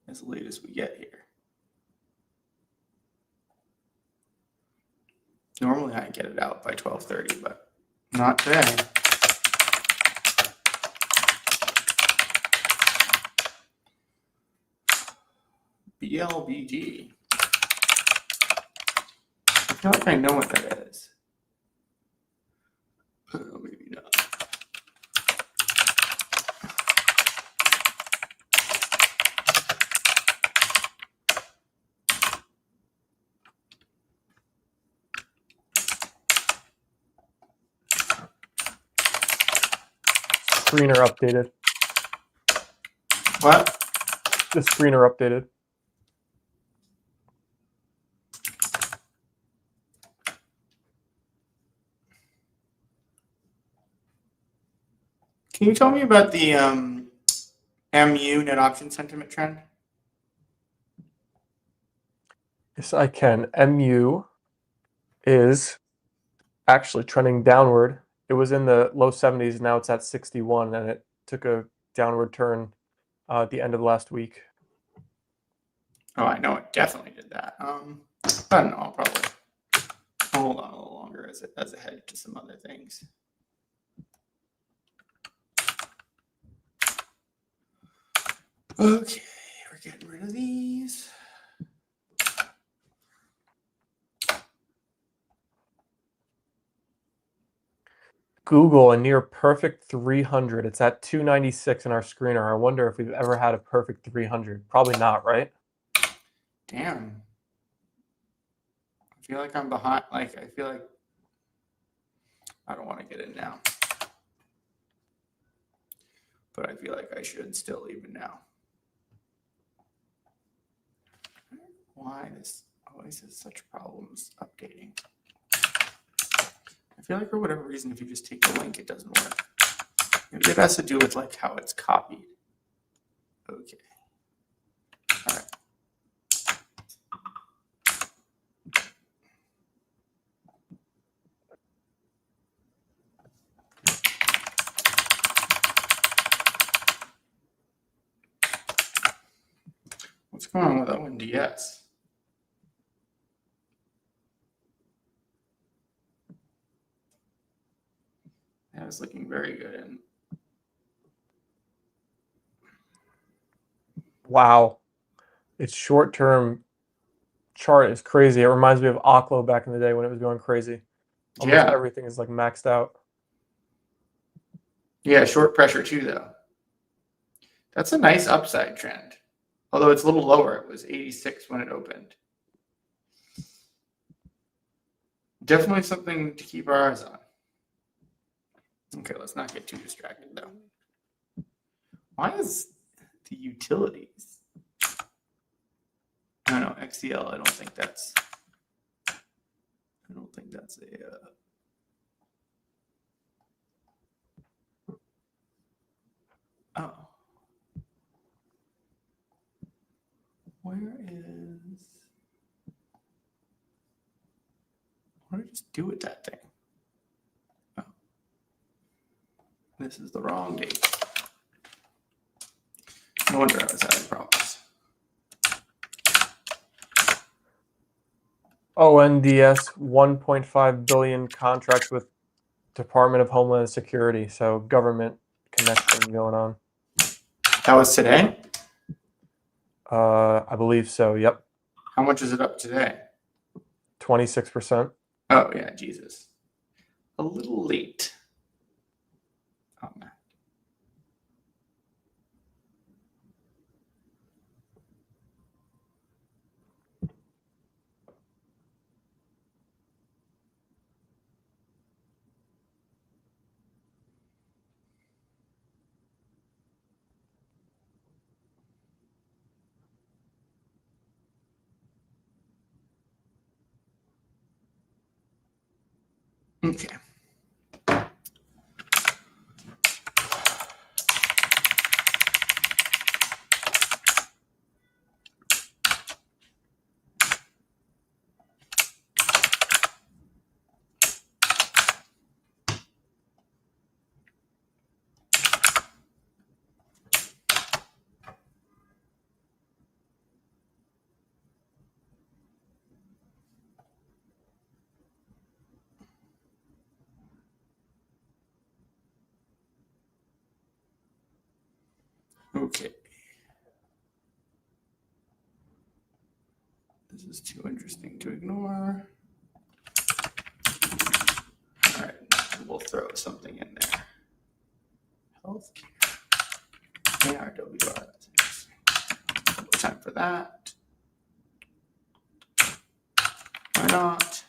as late as we get here. Normally I get it out by 12:30, but not today. BLBG. I feel like I know what that is. Maybe not. screener updated. What? The screener updated. Can you tell me about the MU net option sentiment trend? Yes, I can. MU is actually trending downward. It was in the low 70s. Now it's at 61, and it took a downward turn at the end of last week. Oh, I know it definitely did that. I don't know. I'll probably hold on a little longer as a head to some other things. Okay, we're getting rid of these. Google, a near perfect 300. It's at 296 in our screener. I wonder if we've ever had a perfect 300. Probably not, right? Damn. I feel like I'm behind. Like, I feel like I don't want to get in now. But I feel like I should still even now. Why this always has such problems updating? I feel like for whatever reason, if you just take the link, it doesn't work. Maybe it has to do with like how it's copied. Okay. All right. What's going on with ONDS? That was looking very good. And Wow. Its short-term chart is crazy. It reminds me of Oklo back in the day when it was going crazy. Almost everything is like maxed out. Yeah, short pressure too, though. That's a nice upside trend. Although it's a little lower. It was 86 when it opened. Definitely something to keep our eyes on. Okay, let's not get too distracted, though. Why is the utilities? I don't know, XCL, I don't think that's a... Oh. Where is... What did I just do with that thing? Oh. This is the wrong date. No wonder I was having problems. ONDS 1.5 billion contract with Department of Homeland Security. So government connection going on. That was today? I believe so. Yep. How much is it up today? 26%. Oh, yeah, Jesus. A little late. Oh, man. Okay. Okay. This is too interesting to ignore. All right, we'll throw something in there. Healthcare. ARWR, that's interesting. Time for that. Why not?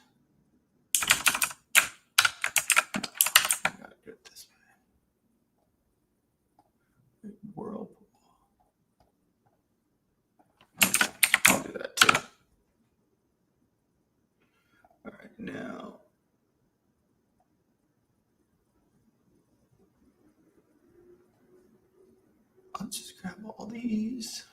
I gotta do it this way. Whirlpool. I'll do that too. All right, now. Let's just grab all these.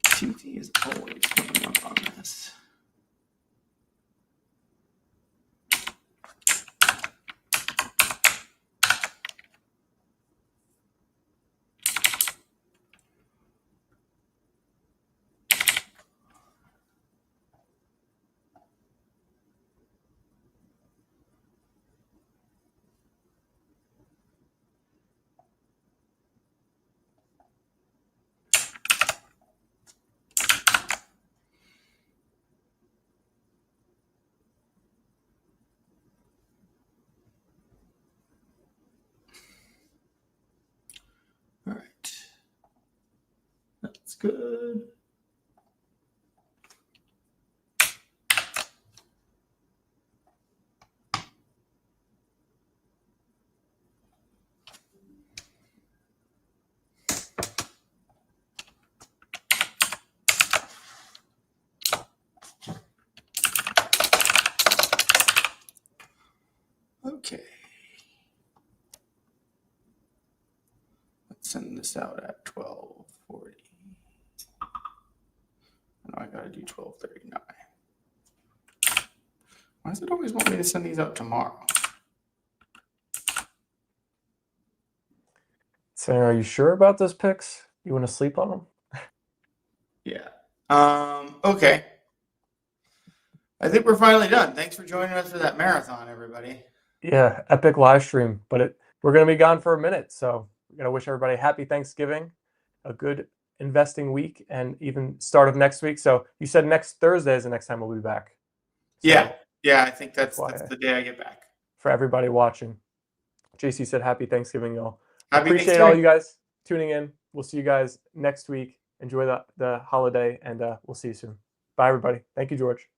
TT is always coming up on this. All right. That's good. Okay. Let's send this out at 12:40. Now I gotta do 12:39. Why does it always want me to send these out tomorrow? So, are you sure about those picks? You want to sleep on them? Yeah. Okay. I think we're finally done. Thanks for joining us for that marathon, everybody. Yeah, epic live stream. But we're going to be gone for a minute. So, we're going to wish everybody happy Thanksgiving, a good investing week, and even start of next week. So, you said next Thursday is the next time we'll be back. So, yeah. I think that's the day I get back. For everybody watching, JC said happy Thanksgiving, y'all. Happy Appreciate Thanksgiving. all you guys tuning in. We'll see you guys next week. Enjoy the holiday, and we'll see you soon. Bye, everybody. Thank you, George.